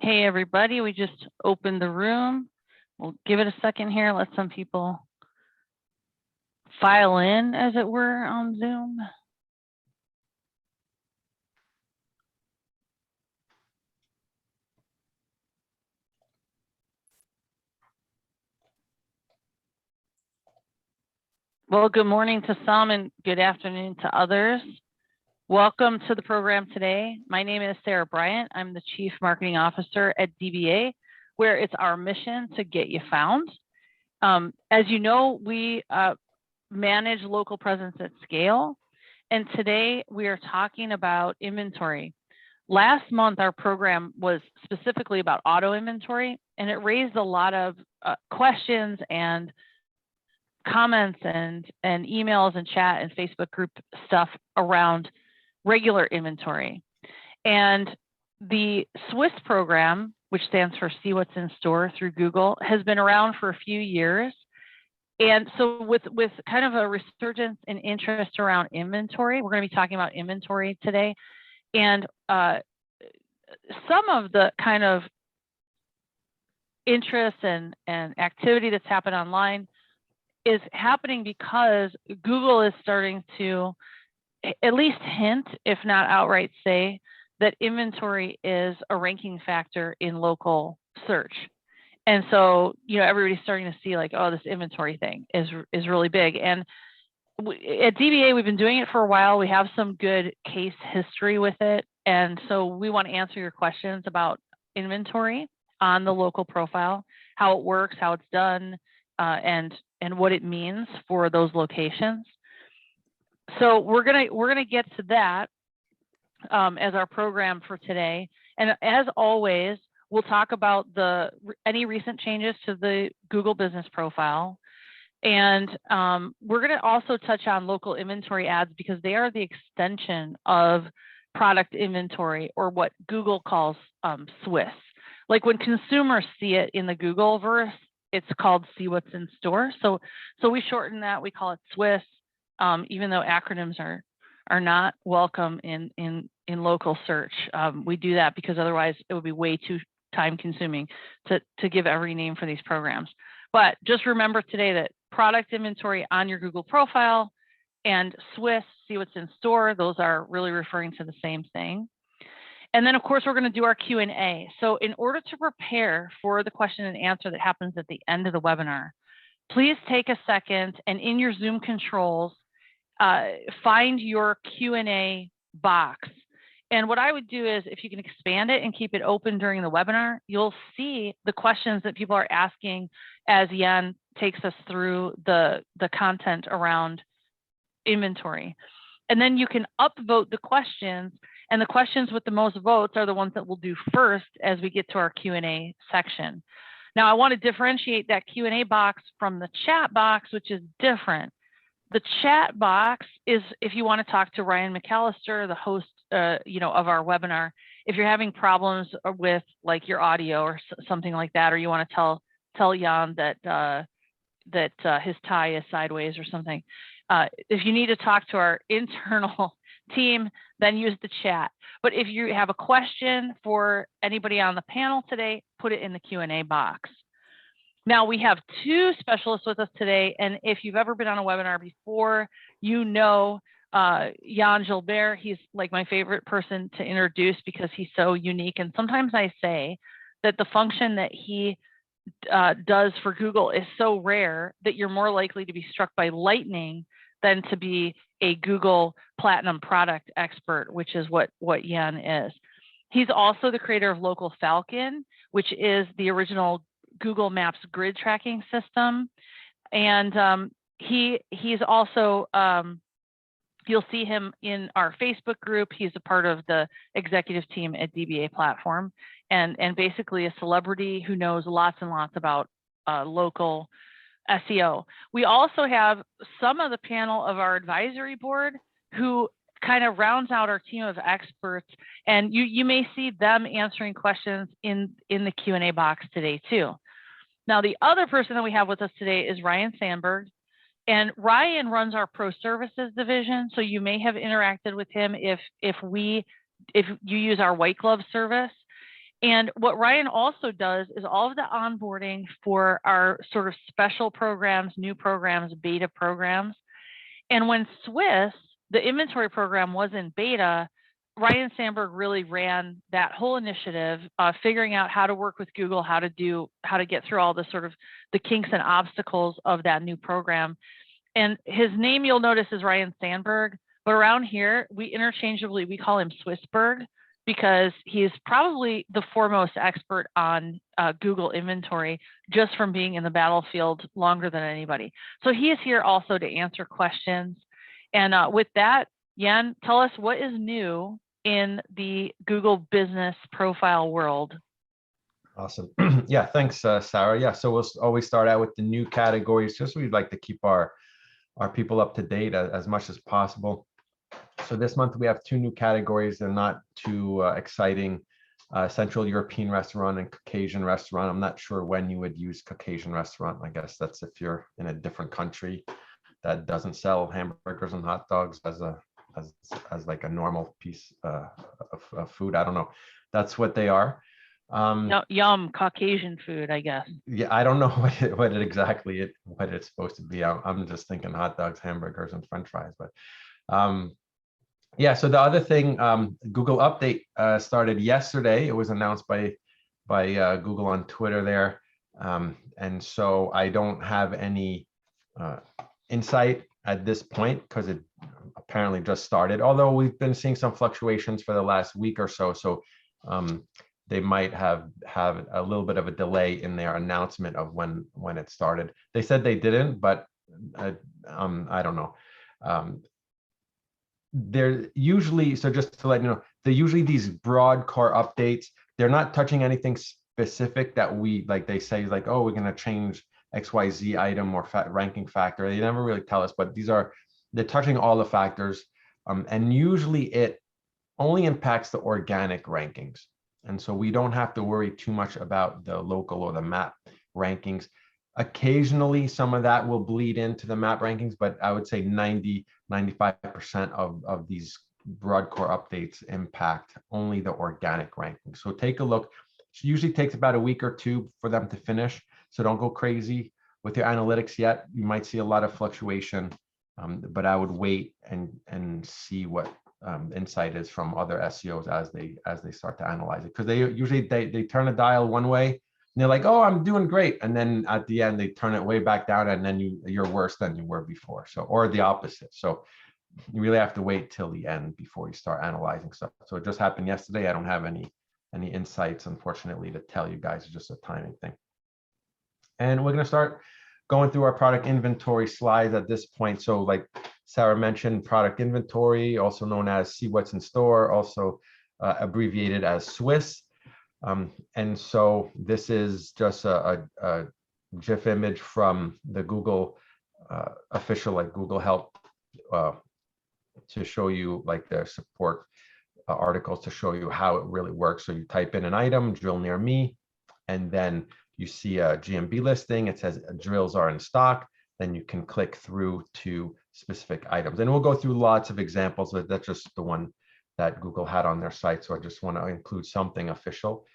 Hey, everybody, we just opened the room. We'll give it a second here, let some people file in, as it were, on Zoom. Well, good morning to some and good afternoon to others. Welcome to the program today. My name is Sarah Bryant. I'm the Chief Marketing Officer at dba, where it's our mission to get you found. As you know, we manage local presence at scale. And today we are talking about inventory. Last month, our program was specifically about auto inventory, and it raised a lot of questions and comments and emails and chat and Facebook group stuff around regular inventory. And the SWIS program, which stands for See What's in Store through Google, has been around for a few years. And so with kind of a resurgence in interest around inventory, we're going to be talking about inventory today. And some of the kind of interest and activity that's happened online is happening because Google is starting to at least hint, if not outright say, that inventory is a ranking factor in local search. And so, you know, everybody's starting to see like, oh, this inventory thing is really big. And at dba, we've been doing it for a while. We have some good case history with it. And so we want to answer your questions about inventory on the local profile, how it works, how it's done, and what it means for those locations. So we're gonna get to that as our program for today. And as always, we'll talk about any recent changes to the Google business profile. And we're going to also touch on local inventory ads because they are the extension of product inventory, or what Google calls SWIS. Like when consumers see it in the Google verse, it's called See What's in Store. So we shorten that, we call it SWIS, even though acronyms are not welcome in local search. We do that because otherwise it would be way too time consuming to give every name for these programs. But just remember today that product inventory on your Google profile and SWIS, See What's in Store, those are really referring to the same thing. And then of course we're going to do our Q&A. So in order to prepare for the question and answer that happens at the end of the webinar, please take a second and in your Zoom controls, find your Q&A box. And what I would do is, if you can expand it and keep it open during the webinar, you'll see the questions that people are asking as Jan takes us through the content around inventory. And then you can upvote the questions, and the questions with the most votes are the ones that we'll do first as we get to our Q&A section. Now, I want to differentiate that Q&A box from the chat box, which is different. The chat box is if you want to talk to Ryan McAllister, the host, of our webinar. If you're having problems with like your audio or something like that, or you want to tell Jan that his tie is sideways or something. If you need to talk to our internal team, then use the chat. But if you have a question for anybody on the panel today, put it in the Q&A box. Now, we have two specialists with us today, and if you've ever been on a webinar before, you know Jan Gilbert. He's like my favorite person to introduce because he's so unique. And sometimes I say that the function that he does for Google is so rare that you're more likely to be struck by lightning than to be a Google Platinum product expert, which is what Jan is. He's also the creator of Local Falcon, which is the original Google Maps grid tracking system. And he's also, you'll see him in our Facebook group. He's a part of the executive team at dbaPlatform, and basically a celebrity who knows lots and lots about local SEO. We also have some of the panel of our advisory board who kind of rounds out our team of experts, and you may see them answering questions in the Q&A box today too. Now, the other person that we have with us today is Ryan Sandberg, and Ryan runs our Pro Services division. So you may have interacted with him if you use our white glove service. And what Ryan also does is all of the onboarding for our sort of special programs, new programs, beta programs. And when SWIS, the inventory program, was in beta, Ryan Sandberg really ran that whole initiative, figuring out how to work with Google, how to get through all the sort of the kinks and obstacles of that new program. And his name, you'll notice, is Ryan Sandberg, but around here, we call him Swissberg, because he is probably the foremost expert on Google inventory, just from being in the battlefield longer than anybody. So he is here also to answer questions. And with that, Jan, tell us what is new in the Google business profile world. Awesome. Yeah, thanks, Sarah. Yeah, so we'll always start out with the new categories, just we'd like to keep our people up to date as much as possible. So this month we have 2 new categories. They're not too exciting. Central European restaurant and Caucasian restaurant. I'm not sure when you would use Caucasian restaurant. I guess that's if you're in a different country that doesn't sell hamburgers and hot dogs as like a normal piece of food. I don't know. That's what they are. Yum, Caucasian food, I guess. Yeah, I don't know what it's supposed to be. I'm just thinking hot dogs, hamburgers, and French fries. But yeah, so the other thing, Google Update started yesterday. It was announced by Google on Twitter there, and so I don't have any insight at this point because it apparently just started. Although we've been seeing some fluctuations for the last week or so, so they might have a little bit of a delay in their announcement of when it started. They said they didn't, but I don't know. They're usually, so just to let you know, they're usually these broad core updates. They're not touching anything specific that we, like they say, like, oh, we're going to change XYZ item or ranking factor. They never really tell us, but they're touching all the factors. And usually it only impacts the organic rankings. And so we don't have to worry too much about the local or the map rankings. Occasionally, some of that will bleed into the map rankings, but I would say 90–95% of these broad core updates impact only the organic rankings. So take a look. It usually takes about a week or 2 for them to finish. So don't go crazy with your analytics yet. You might see a lot of fluctuation, but I would wait and see what insight is from other SEOs as they start to analyze it, because they usually they turn a dial one way and they're like, oh, I'm doing great, and then at the end they turn it way back down, and then you're worse than you were before. So, or the opposite. So you really have to wait till the end before you start analyzing stuff. So it just happened yesterday. I don't have any insights, unfortunately, to tell you guys. It's just a timing thing. And we're going to start going through our product inventory slides at this point. So like Sarah mentioned, product inventory, also known as see what's in store, also abbreviated as SWIS. And so this is just a GIF image from the Google official, like Google Help, to show you like their support articles to show you how it really works. So you type in an item, drill near me, and then you see a GMB listing. It says drills are in stock. Then you can click through to specific items. And we'll go through lots of examples, but that's just the one that Google had on their site. So I just want to include something official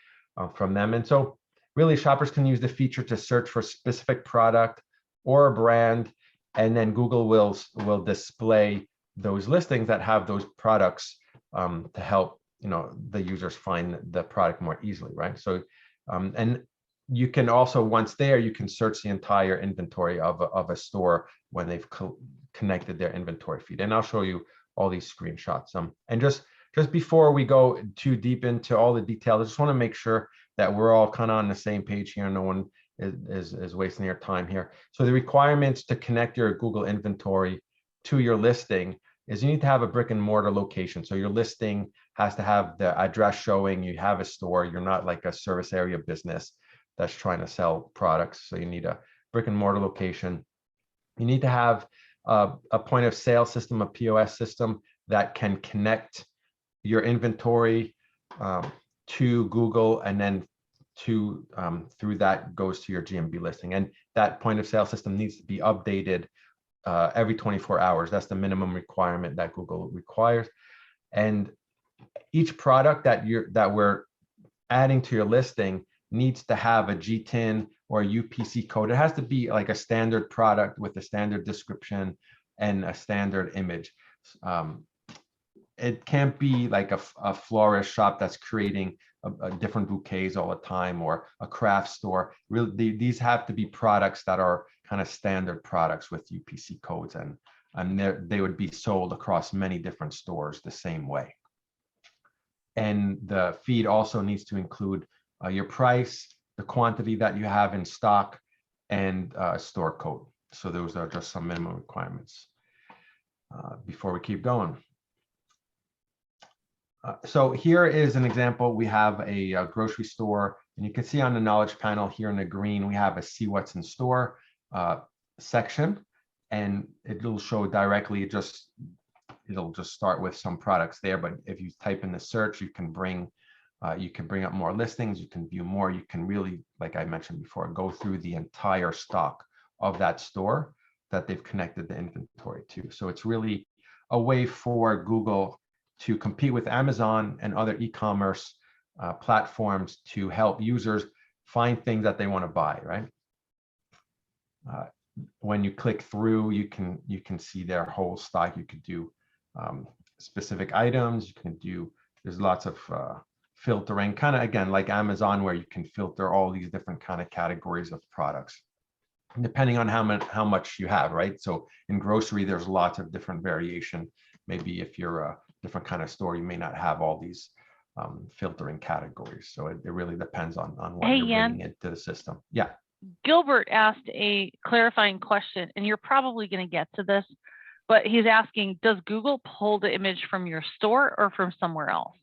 from them. And so really shoppers can use the feature to search for a specific product or a brand, and then Google will display those listings that have those products to help the users find the product more easily, right? So and you can also, once there, you can search the entire inventory of a store when they've connected their inventory feed. And I'll show you all these screenshots. And just before we go too deep into all the details, I just want to make sure that we're all kind of on the same page here. No one is wasting your time here. So the requirements to connect your Google inventory to your listing is you need to have a brick and mortar location. So your listing has to have the address showing you have a store. You're not like a service area business that's trying to sell products. So you need a brick and mortar location. You need to have a point of sale system, a POS system that can connect your inventory to Google, and then through that goes to your GMB listing. And that point of sale system needs to be updated every 24 hours. That's the minimum requirement that Google requires. And each product that we're adding to your listing needs to have a GTIN or a UPC code. It has to be like a standard product with a standard description and a standard image. It can't be like a florist shop that's creating a different bouquets all the time, or a craft store. Really, these have to be products that are kind of standard products with UPC codes, and they would be sold across many different stores the same way. And the feed also needs to include your price, the quantity that you have in stock, and store code. So those are just some minimum requirements. Before we keep going. So here is an example. We have a grocery store, and you can see on the knowledge panel here in the green, we have a see what's in store section, and it'll show directly, it'll just start with some products there. But if you type in the search, you can bring up more listings, you can view more, you can really, like I mentioned before, go through the entire stock of that store that they've connected the inventory to. So it's really a way for Google to compete with Amazon and other e-commerce platforms to help users find things that they want to buy, right? When you click through, you can see their whole stock. You could do specific items. You can do, there's lots of filtering, kind of again like Amazon, where you can filter all these different kind of categories of products depending on how much you have, right? So in grocery, there's lots of different variation. Maybe if you're a different kind of store, you may not have all these filtering categories. So it really depends on what you're bringing into the system. Yeah. Gilbert asked a clarifying question, and you're probably going to get to this, but he's asking, does Google pull the image from your store or from somewhere else?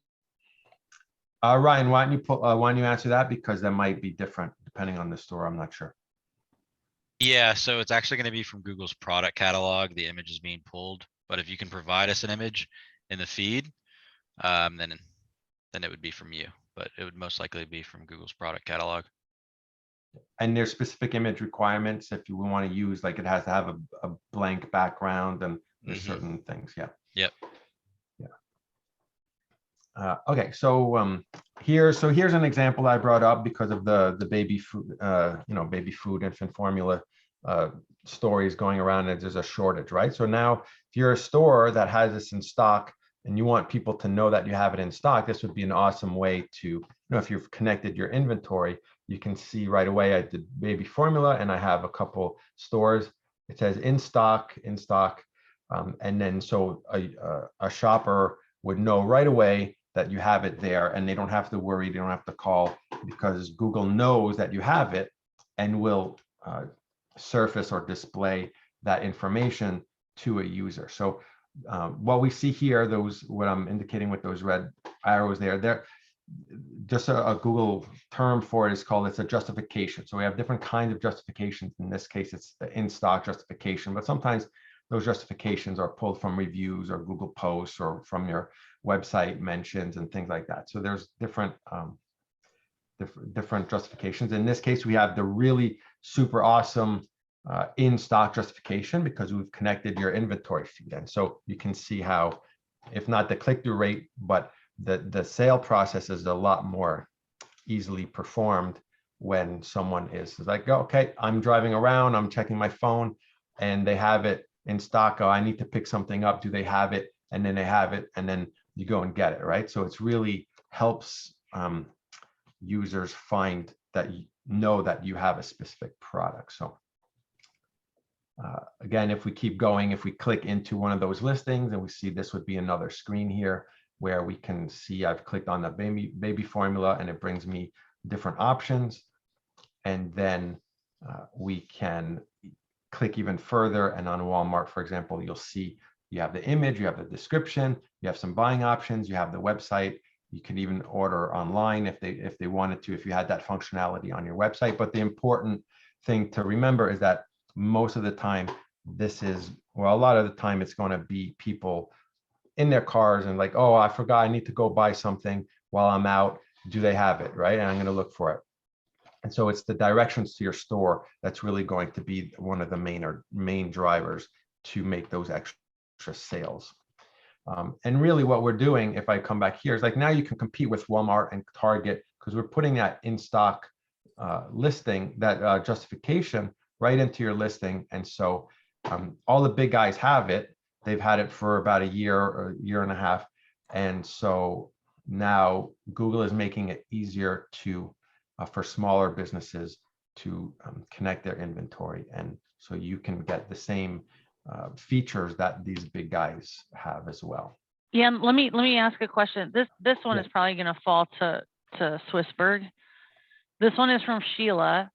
Ryan, why don't you answer that? Because that might be different depending on the store. I'm not sure. Yeah, so it's actually going to be from Google's product catalog. The image is being pulled, but if you can provide us an image in the feed, then it would be from you, but it would most likely be from Google's product catalog. And there's specific image requirements if you want to use, like it has to have a blank background, and there's certain things. Yeah. Yep. Yeah. Okay, so here's an example I brought up because of the baby food, baby food, infant formula stories going around, and there's a shortage, right? So now if you're a store that has this in stock and you want people to know that you have it in stock, this would be an awesome way to, if you've connected your inventory, you can see right away I did baby formula and I have a couple stores. It says in stock, and then so a shopper would know right away that you have it there, and they don't have to worry, they don't have to call, because Google knows that you have it and will surface or display that information to a user. So what we see here, what I'm indicating with those red arrows there, just a Google term for it is called, it's a justification. So we have different kinds of justifications. In this case, it's the in-stock justification, but sometimes those justifications are pulled from reviews or Google posts or from your website mentions and things like that. So there's different justifications. In this case, we have the really super awesome in-stock justification because we've connected your inventory feed. And so you can see how, if not the click-through rate, but the sale process is a lot more easily performed when someone is like, okay, I'm driving around, I'm checking my phone, and they have it in stock. Oh, I need to pick something up. Do they have it? And then they have it, and then you go and get it, right? So it's really helps users find that know that you have a specific product. So again, if we keep going, if we click into one of those listings, and we see this would be another screen here where we can see I've clicked on the baby formula, and it brings me different options. And then we can click even further, and on Walmart, for example, you'll see you have the image, you have the description, you have some buying options, you have the website. You can even order online if they wanted to, if you had that functionality on your website. But the important thing to remember is that most of the time, a lot of the time, it's going to be people in their cars and like, oh, I forgot, I need to go buy something while I'm out. Do they have it, right? And I'm going to look for it. And so it's the directions to your store that's really going to be one of the main drivers to make those extra sales. And really what we're doing, if I come back here, is like now you can compete with Walmart and Target because we're putting that in stock listing, that justification right into your listing. And so all the big guys have it. They've had it for about a year or a year and a half. And so now Google is making it easier to for smaller businesses to connect their inventory. And so you can get the same features that these big guys have as well. Yeah, and let me ask a question. This one Yeah. is probably going to fall to Swissberg. This one is from Sheila,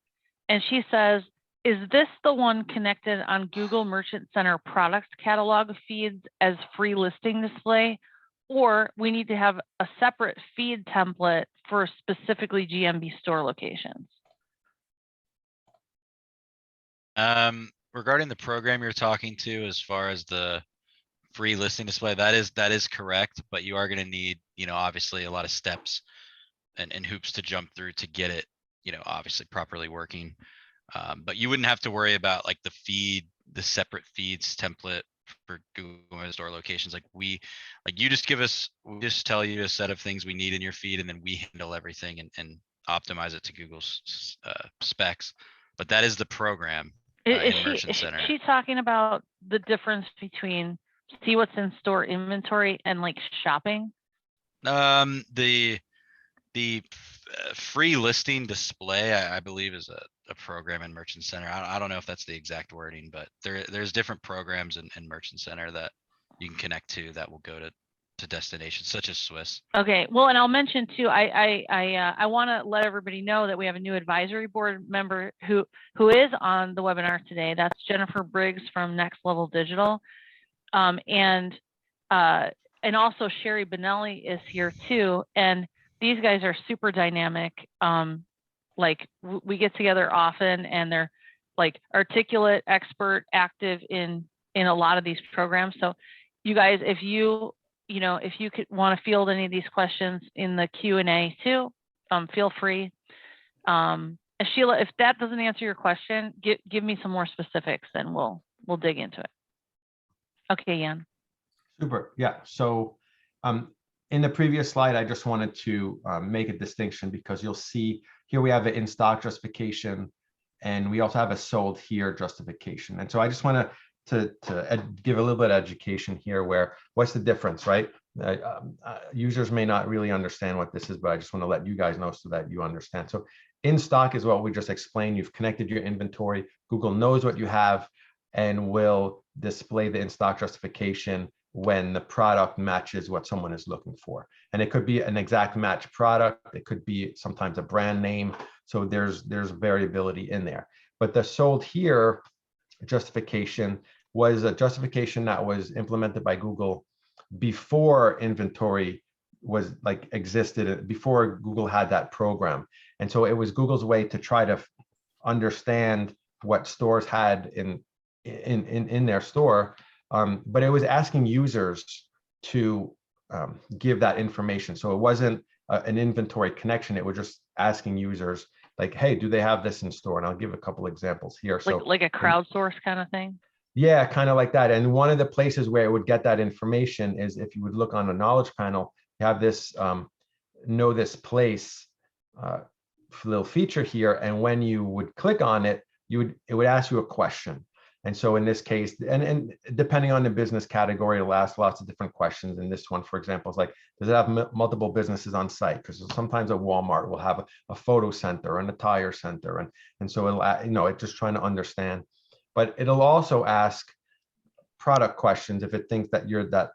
and she says, "Is this the one connected on Google Merchant Center product catalog feeds as free listing display, or we need to have a separate feed template for specifically GMB store locations?" Regarding the program you're talking to, as far as the free listing display, that is correct, but you are going to need, obviously a lot of steps and hoops to jump through to get it, obviously properly working. But you wouldn't have to worry about like the separate feeds template for Google store locations. We just tell you a set of things we need in your feed, and then we handle everything and optimize it to Google's specs. But that is the program. Is in Merchant Center. she talking about the difference between see what's in store inventory and like shopping? The free listing display, I believe, is a program in Merchant Center. I don't know if that's the exact wording, but there's different programs in Merchant Center that you can connect to that will go to destinations such as SWIS. Okay, well, and I'll mention too, I want to let everybody know that we have a new advisory board member who is on the webinar today. That's Jennifer Briggs from Next Level Digital, and also Sherry Benelli is here too. And these guys are super dynamic. We get together often, and they're like articulate, expert, active in a lot of these programs. So you guys, if you could want to field any of these questions in the Q&A too, feel free. And Sheila, if that doesn't answer your question, give me some more specifics, and we'll dig into it. Okay, Jan. Super. Yeah. So in the previous slide, I just wanted to make a distinction, because you'll see here we have an in-stock justification, and we also have a sold here justification. And so I just want to give a little bit of education here, where what's the difference, right? Users may not really understand what this is, but I just want to let you guys know so that you understand. So in stock is what we just explained. You've connected your inventory. Google knows what you have and will display the in-stock justification when the product matches what someone is looking for. And it could be an exact match product. It could be sometimes a brand name. So there's variability in there. But the sold here justification was a justification that was implemented by Google before inventory was existed, before Google had that program. And so it was Google's way to try to understand what stores had in their store. But it was asking users to give that information. So it wasn't an inventory connection. It was just asking users like, hey, do they have this in store? And I'll give a couple examples here. So like a crowdsource kind of thing? Yeah, kind of like that. And one of the places where it would get that information is if you would look on a knowledge panel, you have this know this place little feature here. And when you would click on it, it would ask you a question. And so in this case, and depending on the business category, it'll ask lots of different questions. And this one, for example, is like, does it have multiple businesses on site? Because sometimes a Walmart will have a photo center and a tire center. And so it'll, it's just trying to understand. But it'll also ask product questions if it thinks that you're that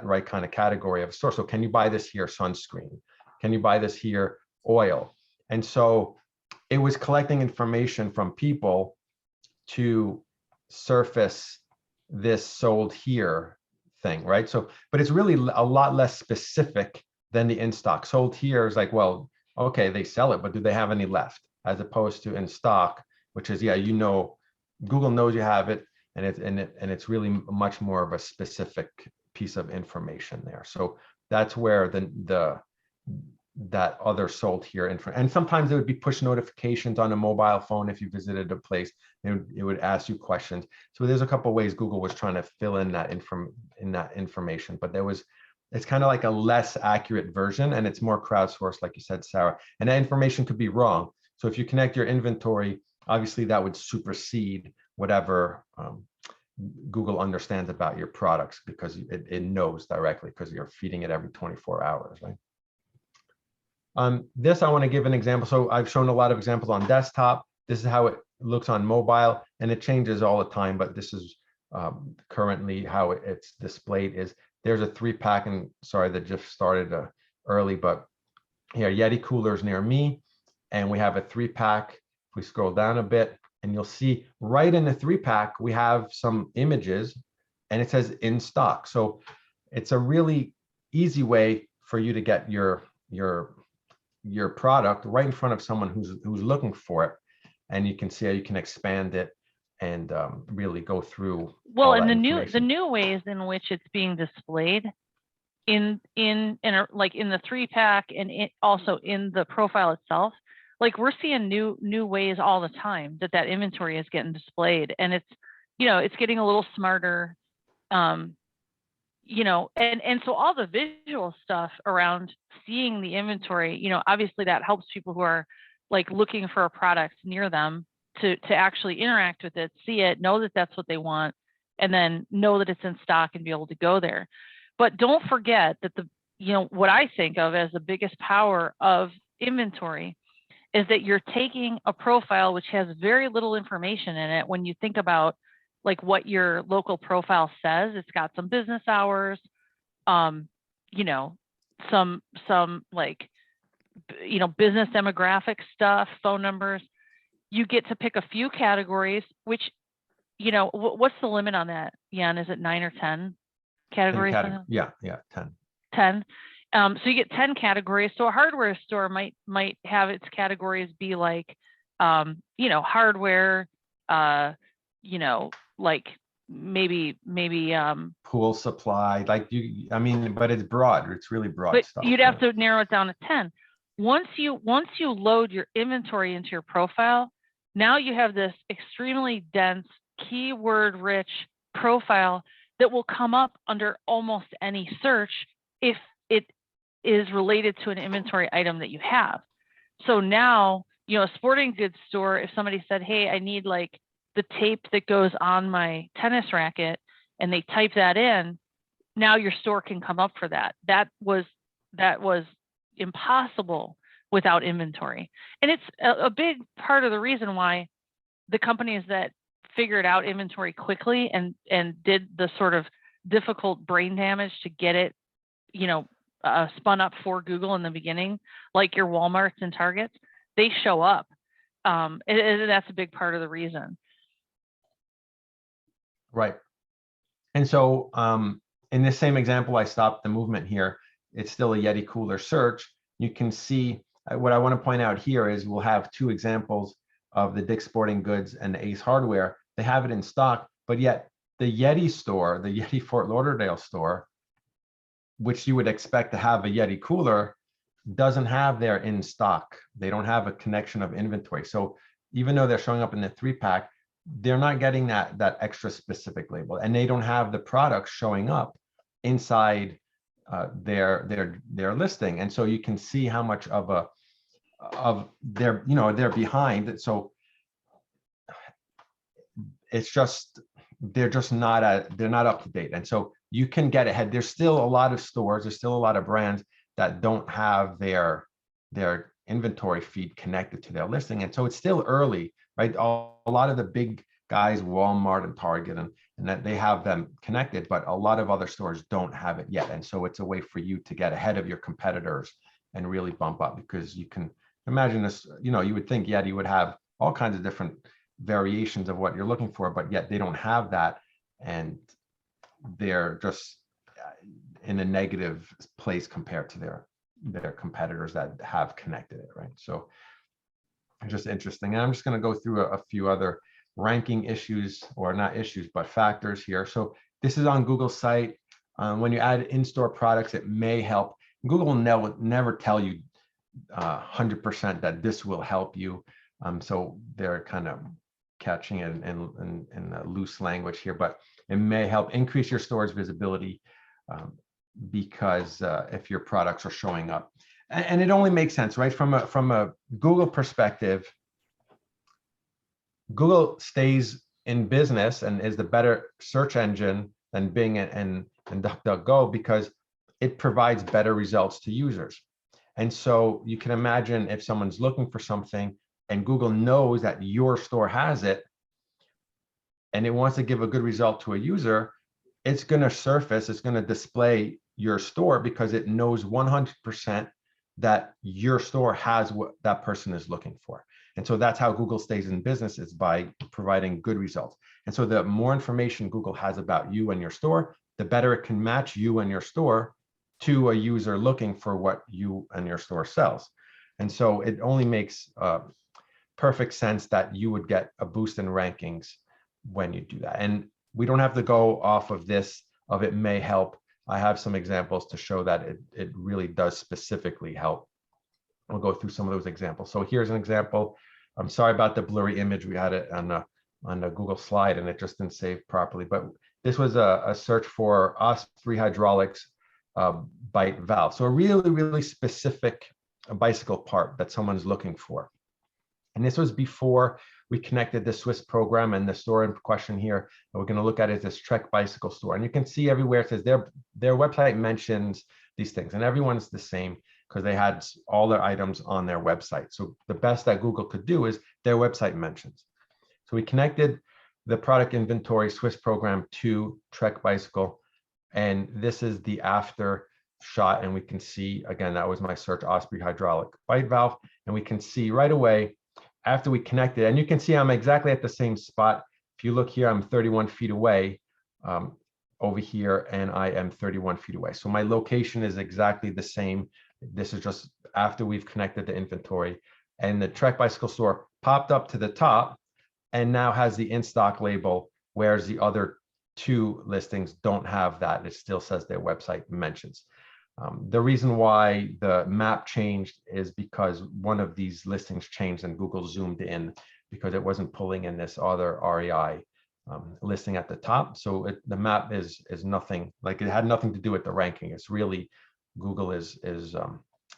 right kind of category of store. So can you buy this here, sunscreen? Can you buy this here, oil? And so it was collecting information from people to surface this sold here thing, right? So, but it's really a lot less specific than the in stock. Sold here is like, well, okay, they sell it, but do they have any left? As opposed to in stock, which is, Google knows you have it, and it's really much more of a specific piece of information there. So that's where that other sold here info, and sometimes it would be push notifications on a mobile phone if you visited a place. It would ask you questions. So there's a couple of ways Google was trying to fill in that information, but there was it's kind of like a less accurate version, and it's more crowdsourced, like you said, Sarah. And that information could be wrong. So if you connect your inventory, obviously that would supersede whatever Google understands about your products, because it knows directly, because you're feeding it every 24 hours, right? This, I want to give an example. So I've shown a lot of examples on desktop. This is how it looks on mobile, and it changes all the time, but this is currently how it's displayed. Is there's a 3-pack, and sorry that just started early, but here, Yeti coolers near me, and we have a 3-pack. If we scroll down a bit, and you'll see right in the 3-pack, we have some images, and it says in stock. So it's a really easy way for you to get your product right in front of someone who's looking for it, and you can see how you can expand it and really go through. Well, and the new ways in which it's being displayed in like in the 3-pack, and also in the profile itself, like we're seeing new ways all the time that inventory is getting displayed, and it's, you know, it's getting a little smarter, you know, and so all the visual stuff around seeing the inventory, you know, obviously that helps people who are like looking for a product near them to actually interact with it, see it, know that that's what they want, and then know that it's in stock and be able to go there. But don't forget that you know, what I think of as the biggest power of inventory is that you're taking a profile which has very little information in it. When you think about like what your local profile says, it's got some business hours, you know, some like, you know, business demographic stuff, phone numbers. You get to pick a few categories, which, you know, what's the limit on that, Jan? Is it 9 or 10 categories? Yeah, 10. 10. So you get 10 categories. So a hardware store might have its categories be like, you know, hardware, you know, like maybe pool supply, like I mean, but it's broad. It's really broad but stuff. You'd have to narrow it down to 10. Once you load your inventory into your profile, now you have this extremely dense, keyword-rich profile that will come up under almost any search if it is related to an inventory item that you have. So now, you know, a sporting goods store, if somebody said, hey, I need like the tape that goes on my tennis racket, and they type that in, now your store can come up for that. That was impossible without inventory. And it's a big part of the reason why the companies that figured out inventory quickly and did the sort of difficult brain damage to get it, you know, spun up for Google in the beginning, like your Walmarts and Targets, they show up. And that's a big part of the reason. Right. And so in this same example, I stopped the movement here. It's still a Yeti cooler search. You can see what I want to point out here is we'll have 2 examples of the Dick's Sporting Goods and the Ace Hardware. They have it in stock, but yet the Yeti store, the Yeti Fort Lauderdale store, which you would expect to have a Yeti cooler, doesn't have their in stock. They don't have a connection of inventory. So even though they're showing up in the 3-pack, they're not getting that extra specific label, and they don't have the products showing up inside their listing. And so you can see how much of they're, you know, they're behind. So it's just, they're not up to date. And so you can get ahead. There's still a lot of stores, there's still a lot of brands that don't have their inventory feed connected to their listing. And so it's still early, right? A lot of the big guys, Walmart and Target, and that they have them connected, but a lot of other stores don't have it yet. And so it's a way for you to get ahead of your competitors and really bump up, because you can imagine this, you know, you would think Yeti would have all kinds of different variations of what you're looking for, but yet they don't have that. And they're just in a negative place compared to their competitors that have connected it, right? So just interesting. And I'm just going to go through a few other ranking issues, or not issues, but factors here. So this is on Google's site. When you add in-store products, it may help. Google will never tell you 100% that this will help you. So they're kind of catching it in a loose language here, but it may help increase your store's visibility. because if your products are showing up, and it only makes sense, right? From a Google perspective, Google stays in business and is the better search engine than Bing and DuckDuckGo because it provides better results to users. And so you can imagine if someone's looking for something and Google knows that your store has it and it wants to give a good result to a user, it's going to surface, it's going to display your store because it knows 100% that your store has what that person is looking for. And so that's how Google stays in business, is by providing good results. And so the more information Google has about you and your store, the better it can match you and your store to a user looking for what you and your store sells. And so it only makes perfect sense that you would get a boost in rankings when you do that. And we don't have to go off of this, of it may help. I have some examples to show that it really does specifically help. We'll go through some of those examples. So here's an example. I'm sorry about the blurry image. We had it on a Google slide and it just didn't save properly. But this was a search for Osprey Hydraulics bite valve. So a really, really specific bicycle part that someone's looking for. And this was before we connected the SWIS program, and the store in question here that we're going to look at is this Trek bicycle store. And you can see everywhere it says their website mentions these things, and everyone's the same because they had all their items on their website. So the best that Google could do is their website mentions. So we connected the product inventory SWIS program to Trek bicycle, and this is the after shot. And we can see, again, that was my search, Osprey hydraulic bite valve, and we can see right away after we connected, and you can see I'm exactly at the same spot. If you look here, I'm 31 feet away over here, and I am 31 feet away. So my location is exactly the same. This is just after we've connected the inventory, and the Trek bicycle store popped up to the top and now has the in-stock label, whereas the other two listings don't have that. It still says their website mentions. The reason why the map changed is because one of these listings changed and Google zoomed in because it wasn't pulling in this other REI listing at the top. So the map is nothing, like it had nothing to do with the ranking. It's really Google is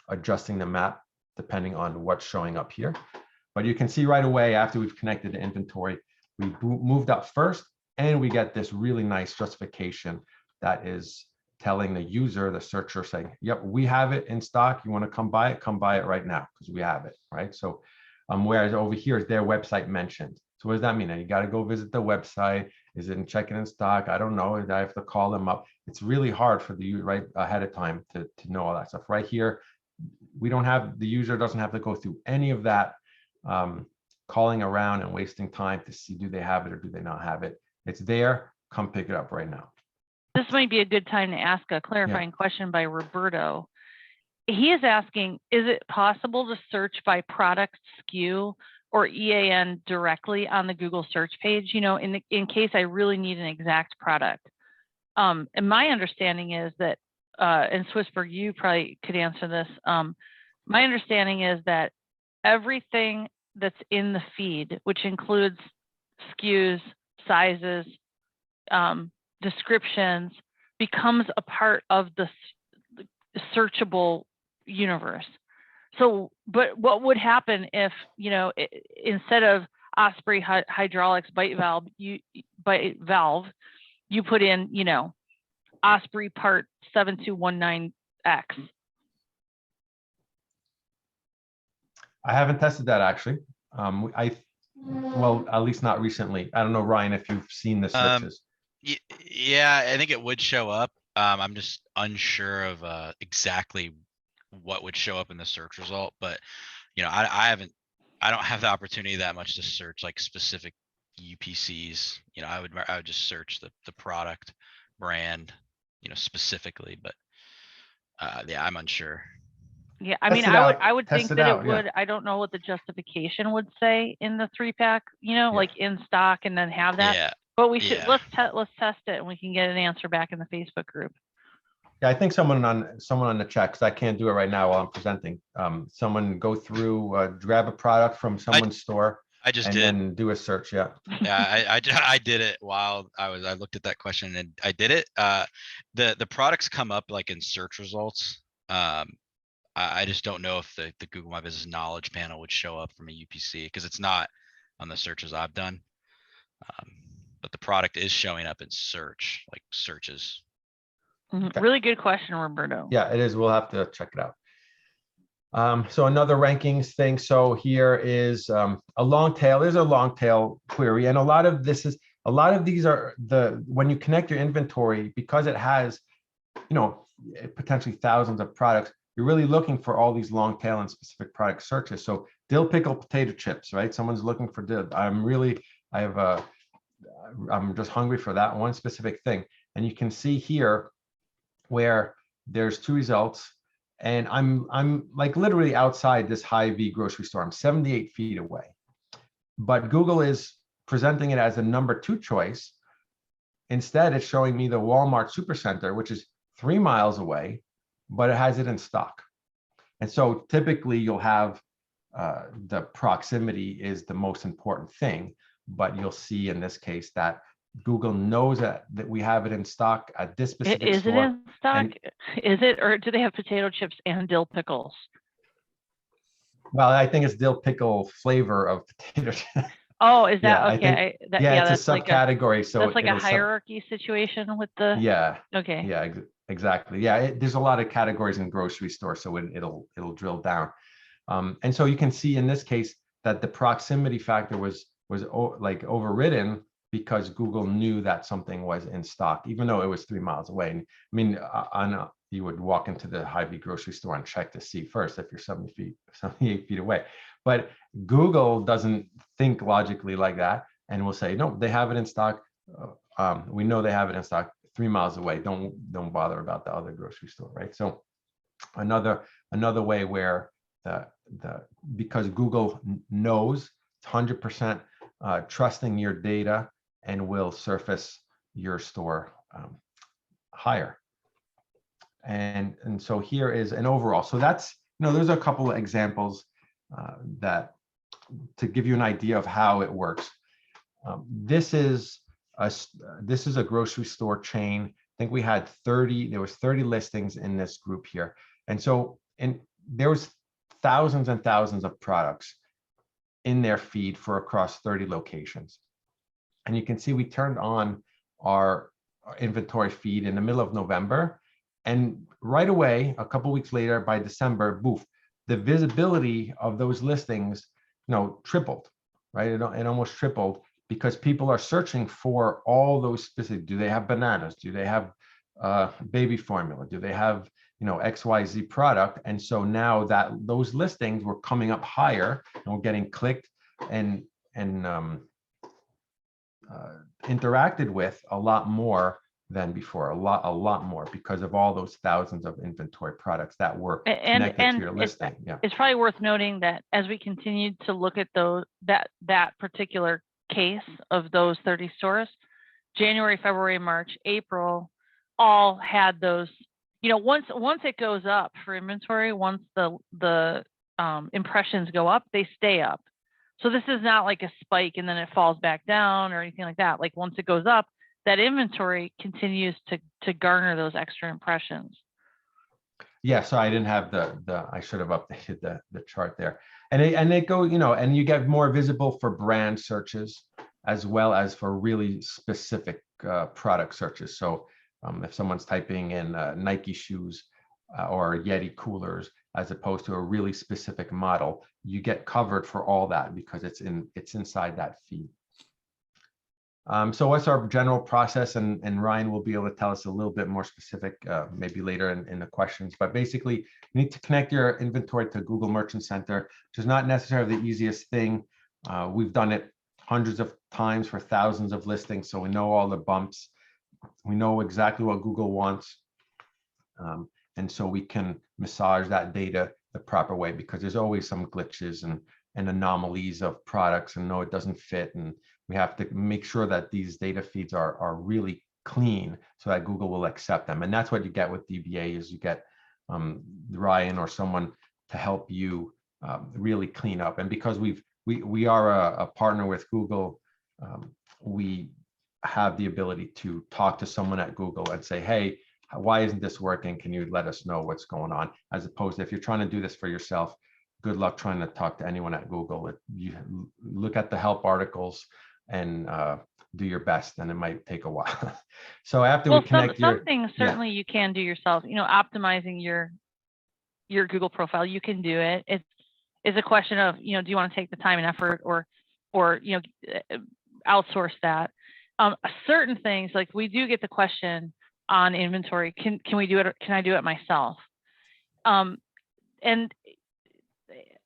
adjusting the map depending on what's showing up here. But you can see right away after we've connected the inventory, we moved up first, and we get this really nice justification that is telling the user, the searcher, saying, yep, we have it in stock. You want to come buy it right now because we have it, right? So whereas over here is their website mentioned. So what does that mean? You got to go visit the website. Is it in checking in stock? I don't know. I have to call them up. It's really hard for the user right ahead of time to know all that stuff. Right here, we don't have, the user doesn't have to go through any of that calling around and wasting time to see, do they have it or do they not have it? It's there. Come pick it up right now. This might be a good time to ask a clarifying question by Roberto. He is asking, is it possible to search by product SKU or EAN directly on the Google search page, you know, in case I really need an exact product? And my understanding is that, and Swissberg, you probably could answer this. My understanding is that everything that's in the feed, which includes SKUs, sizes, descriptions, becomes a part of the searchable universe. So, but what would happen if, you know, instead of Osprey hydraulics bite valve, you put in, you know, Osprey part 7219X? I haven't tested that actually. Well, at least not recently. I don't know, Ryan, if you've seen the searches. Yeah, I think it would show up. I'm just unsure of exactly what would show up in the search result, but you know, I don't have the opportunity that much to search like specific UPCs. You know, I would just search the product brand, you know, specifically, but yeah, I'm unsure. Yeah, I mean, I would think that it would. I don't know what the justification would say in the 3-pack, you know, like in stock, and then have that. Yeah. But we should let's test it, and we can get an answer back in the Facebook group. Yeah, I think someone on the chat, because I can't do it right now while I'm presenting. Someone go through, grab a product from someone's store, I just and did. then do a search. Yeah. Yeah, I did it while I looked at that question and I did it. The products come up like in search results. I just don't know if the Google My Business Knowledge panel would show up from a UPC because it's not on the searches I've done. But the product is showing up in search, like searches. Okay. Really good question, Roberto. Yeah, it is. We'll have to check it out. So another rankings thing. So here is a long tail. There's a long tail query, and a lot of these are when you connect your inventory, because it has, potentially thousands of products. You're really looking for all these long tail and specific product searches. So dill pickle potato chips, right? Someone's looking for dill. I'm just hungry for that one specific thing. And you can see here where there's 2 results, and I'm like literally outside this Hy-Vee grocery store. I'm 78 feet away, but Google is presenting it as a number 2 choice. Instead, it's showing me the Walmart Supercenter, which is 3 miles away, but it has it in stock. And so typically you'll have the proximity is the most important thing, but you'll see in this case that Google knows that we have it in stock at this specific Is store. it in stock? Is it, or do they have potato chips and dill pickles? Well, I think it's dill pickle flavor of potato chips. Oh, is that Yeah, okay? it's That's a subcategory. So that's like a hierarchy situation with the. Yeah. Okay. Yeah, exactly. Yeah, there's a lot of categories in grocery stores, so it'll drill down. And so you can see in this case that the proximity factor was like overridden because Google knew that something was in stock, even though it was 3 miles away. And I mean, you would walk into the Hy-Vee grocery store and check to see first if you're 78 feet away. But Google doesn't think logically like that, and will say, no, they have it in stock. We know they have it in stock 3 miles away. Don't bother about the other grocery store, right? So another way where because Google knows, it's 100% trusting your data and will surface your store higher. And so here is an overall. So that's, there's a couple of examples that to give you an idea of how it works. This is a grocery store chain. I think we had 30 listings in this group here. And so, there was thousands and thousands of products in their feed for across 30 locations. And you can see we turned on our inventory feed in the middle of November. And right away, a couple weeks later, by December, boof, the visibility of those listings, tripled, right? It almost tripled because people are searching for all those specific. Do they have bananas? Do they have baby formula? Do they have XYZ product? And so now that those listings were coming up higher and we're getting clicked and interacted with a lot more than before, a lot more, because of all those thousands of inventory products that were connected to your listing. Yeah, it's probably worth noting that as we continued to look at that particular case of those 30 stores, January, February, March, April, all had those. Once it goes up for inventory, once the impressions go up, they stay up. So this is not like a spike and then it falls back down or anything like that. Like once it goes up, that inventory continues to garner those extra impressions. Yeah, so I didn't have I should have updated the chart there. And they go, and you get more visible for brand searches as well as for really specific product searches. So if someone's typing in Nike shoes or Yeti coolers, as opposed to a really specific model, you get covered for all that because it's inside that feed. So what's our general process? And Ryan will be able to tell us a little bit more specific, maybe later in the questions. But basically, you need to connect your inventory to Google Merchant Center, which is not necessarily the easiest thing. We've done it hundreds of times for thousands of listings, so we know all the bumps. We know exactly what Google wants. And so we can massage that data the proper way, because there's always some glitches and anomalies of products, and no, it doesn't fit. And we have to make sure that these data feeds are really clean so that Google will accept them. And that's what you get with DBA, is you get Ryan or someone to help you really clean up. And because we've we are a partner with Google. We have the ability to talk to someone at Google and say, hey, why isn't this working? Can you let us know what's going on? As opposed to if you're trying to do this for yourself, good luck trying to talk to anyone at Google. You look at the help articles and do your best, and it might take a while. So after we connect some things certainly you can do yourself. You know, optimizing your Google profile, you can do it. It's a question of, you know, do you want to take the time and effort, or you know, outsource that. Certain things, like we do get the question on inventory, can we do it, or can I do it myself? And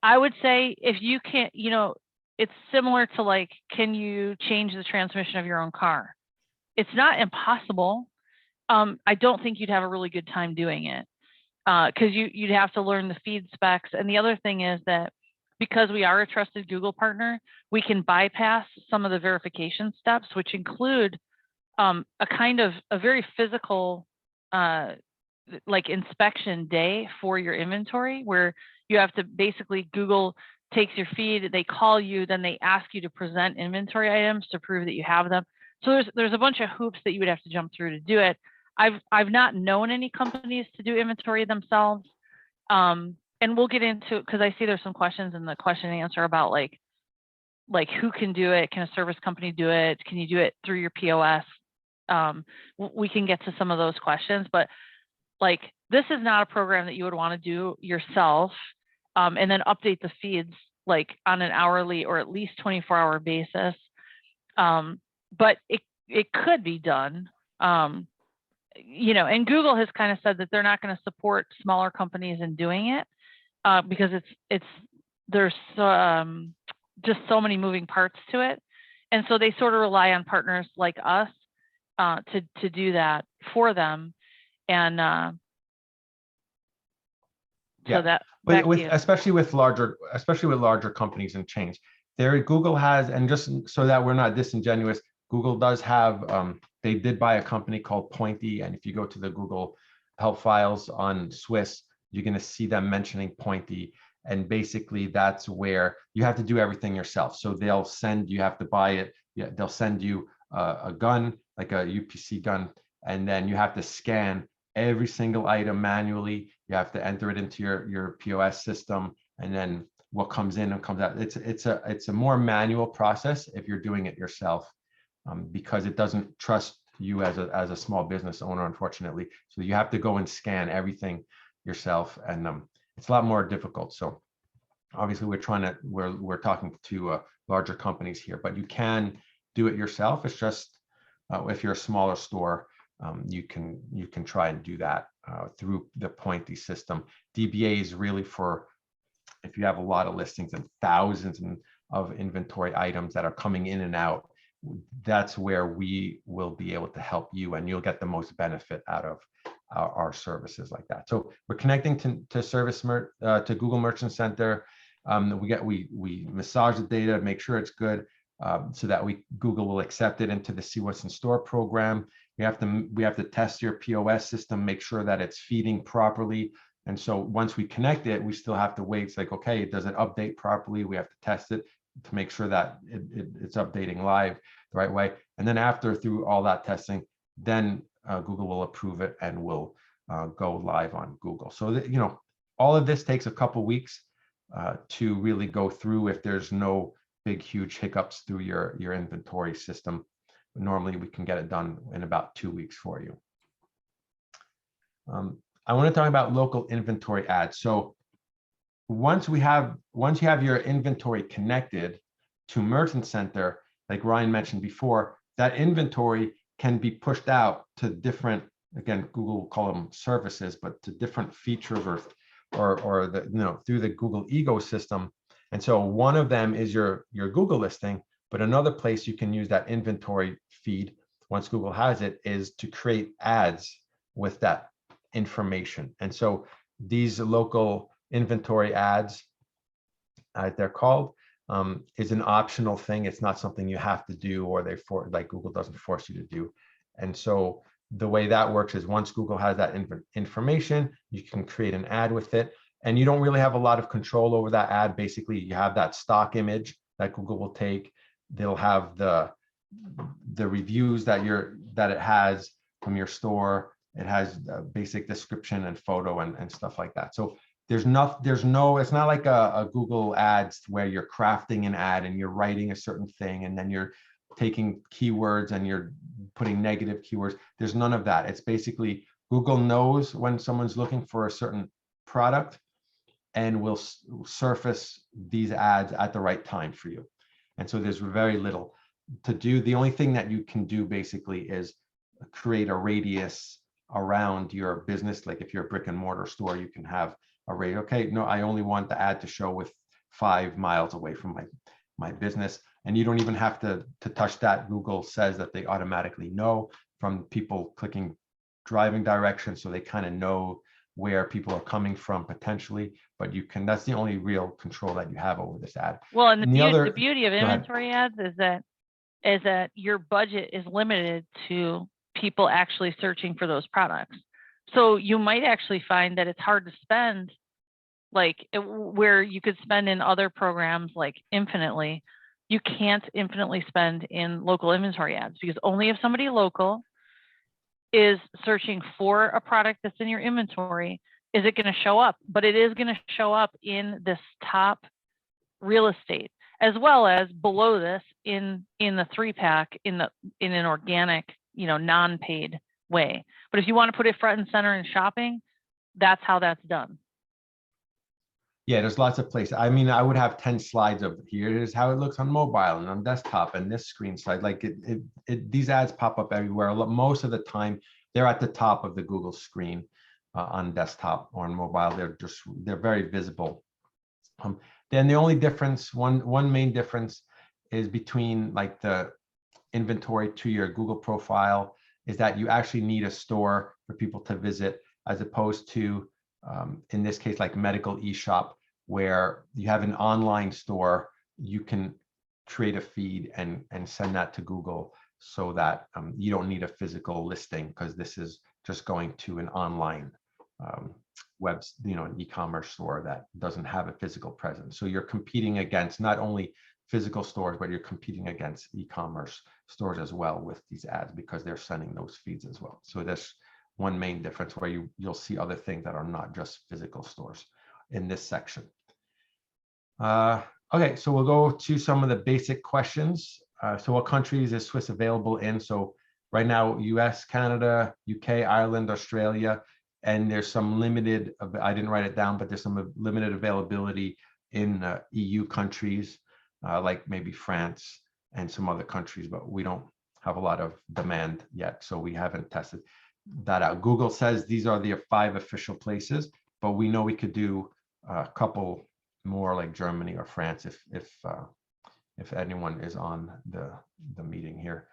I would say if you can't, you know, it's similar to like, can you change the transmission of your own car? It's not impossible. I don't think you'd have a really good time doing it, because you'd have to learn the feed specs. And the other thing is that because we are a trusted Google partner, we can bypass some of the verification steps, which include a kind of a very physical like inspection day for your inventory, where you have to basically, Google takes your feed, they call you, then they ask you to present inventory items to prove that you have them. So there's a bunch of hoops that you would have to jump through to do it. I've not known any companies to do inventory themselves. And we'll get into it because I see there's some questions in the question and answer about like who can do it? Can a service company do it? Can you do it through your POS? We can get to some of those questions, but like, this is not a program that you would want to do yourself, and then update the feeds like on an hourly or at least 24-hour basis. But it could be done. You know, and Google has kind of said that they're not going to support smaller companies in doing it, because there's just so many moving parts to it. And so they sort of rely on partners like us to do that for them. And so especially with larger companies and chains, Google has, and just so that we're not disingenuous, Google does have, they did buy a company called Pointy, and if you go to the Google help files on SWIS, you're going to see them mentioning Pointy. And basically that's where you have to do everything yourself. So they'll send, you have to buy it. Yeah, they'll send you a gun, like a UPC gun, and then you have to scan every single item manually. You have to enter it into your POS system, and then what comes in and comes out. It's a more manual process if you're doing it yourself, because it doesn't trust you as a small business owner, unfortunately. So you have to go and scan everything yourself, and it's a lot more difficult. So obviously we're talking to larger companies here, but you can do it yourself. It's just if you're a smaller store, you can try and do that through the Pointy system. DBA is really for if you have a lot of listings and thousands of inventory items that are coming in and out. That's where we will be able to help you, and you'll get the most benefit out of our services like that. So we're connecting to Google Merchant Center. We massage the data, make sure it's good, so that Google will accept it into the See What's in Store program. We have to test your POS system, make sure that it's feeding properly. And so once we connect it, we still have to wait. It's like, okay, does it update properly? We have to test it to make sure that it's updating live the right way. And then through all that testing, then Google will approve it and will go live on Google. So that, all of this takes a couple weeks to really go through if there's no big, huge hiccups through your inventory system. Normally we can get it done in about 2 weeks for you. I want to talk about local inventory ads. So once you have your inventory connected to Merchant Center, like Ryan mentioned before, that inventory can be pushed out to different, again, Google will call them services, but to different features or through the Google ecosystem. And so one of them is your Google listing, but another place you can use that inventory feed once Google has it is to create ads with that information. And so these local inventory ads, they're called, is an optional thing. It's not something you have to do, or like Google doesn't force you to do. And so the way that works is once Google has that information, you can create an ad with it, and you don't really have a lot of control over that ad. Basically, you have that stock image that Google will take. They'll have the reviews that it has from your store. It has a basic description and photo and stuff like that. So it's not like a Google ads where you're crafting an ad and you're writing a certain thing and then you're taking keywords and you're putting negative keywords. There's none of that. It's basically Google knows when someone's looking for a certain product and will surface these ads at the right time for you. And so there's very little to do. The only thing that you can do basically is create a radius around your business. Like if you're a brick and mortar store, you can have a radius. Okay, no, I only want the ad to show with 5 miles away from my business. And you don't even have to touch that. Google says that they automatically know from people clicking driving directions, so they kind of know where people are coming from potentially, but you can, that's the only real control that you have over this ad. Well, and the the beauty of inventory ads is that your budget is limited to people actually searching for those products. So you might actually find that it's hard to spend, like where you could spend in other programs like infinitely. You can't infinitely spend in local inventory ads, because only if somebody local is searching for a product that's in your inventory is it going to show up. But it is going to show up in this top real estate, as well as below this in the 3-pack in an organic, non-paid way. But if you want to put it front and center in shopping, that's how that's done. Yeah, there's lots of places. I mean, I would have 10 slides of here's how it looks on mobile and on desktop and this screen slide. Like these ads pop up everywhere. Most of the time, they're at the top of the Google screen on desktop or on mobile. They're very visible. Then the only difference, one main difference, is between like the inventory to your Google profile is that you actually need a store for people to visit, as opposed to in this case, like medical eShop, where you have an online store. You can create a feed and send that to Google, so that you don't need a physical listing, because this is just going to an online an e-commerce store that doesn't have a physical presence. So you're competing against not only physical stores, but you're competing against e-commerce stores as well with these ads, because they're sending those feeds as well. So that's one main difference, where you'll see other things that are not just physical stores in this section. Okay, so we'll go to some of the basic questions. So what countries is SWIS available in? So right now, US, Canada, UK, Ireland, Australia, and there's some limited, I didn't write it down, but there's some limited availability in EU countries, like maybe France and some other countries, but we don't have a lot of demand yet, so we haven't tested that out. Google says these are the 5 official places, but we know we could do a couple more, like Germany or France, if anyone is on the meeting here.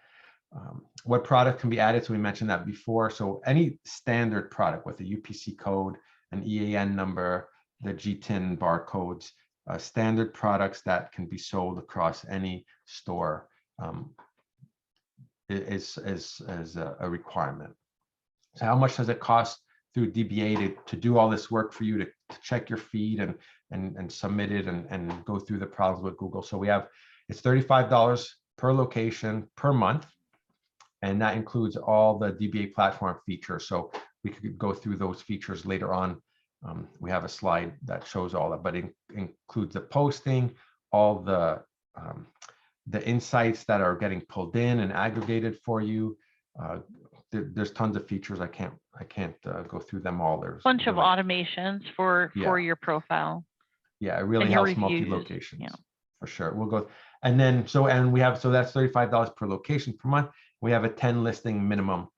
What product can be added? So we mentioned that before. So any standard product with a UPC code, an EAN number, the GTIN barcodes, standard products that can be sold across any store is a requirement. So how much does it cost through DBA to do all this work for you to check your feed and submit it and go through the problems with Google? So it's $35 per location per month, and that includes all the dbaPlatform features. So we could go through those features later on. We have a slide that shows all that, but it includes the posting, all the insights that are getting pulled in and aggregated for you. There's tons of features. I can't go through them all. There's a bunch of automations for your profile. Yeah, it really helps multi-locations. Yeah, for sure. We'll go, and then so that's $35 per location per month. We have a 10 listing minimum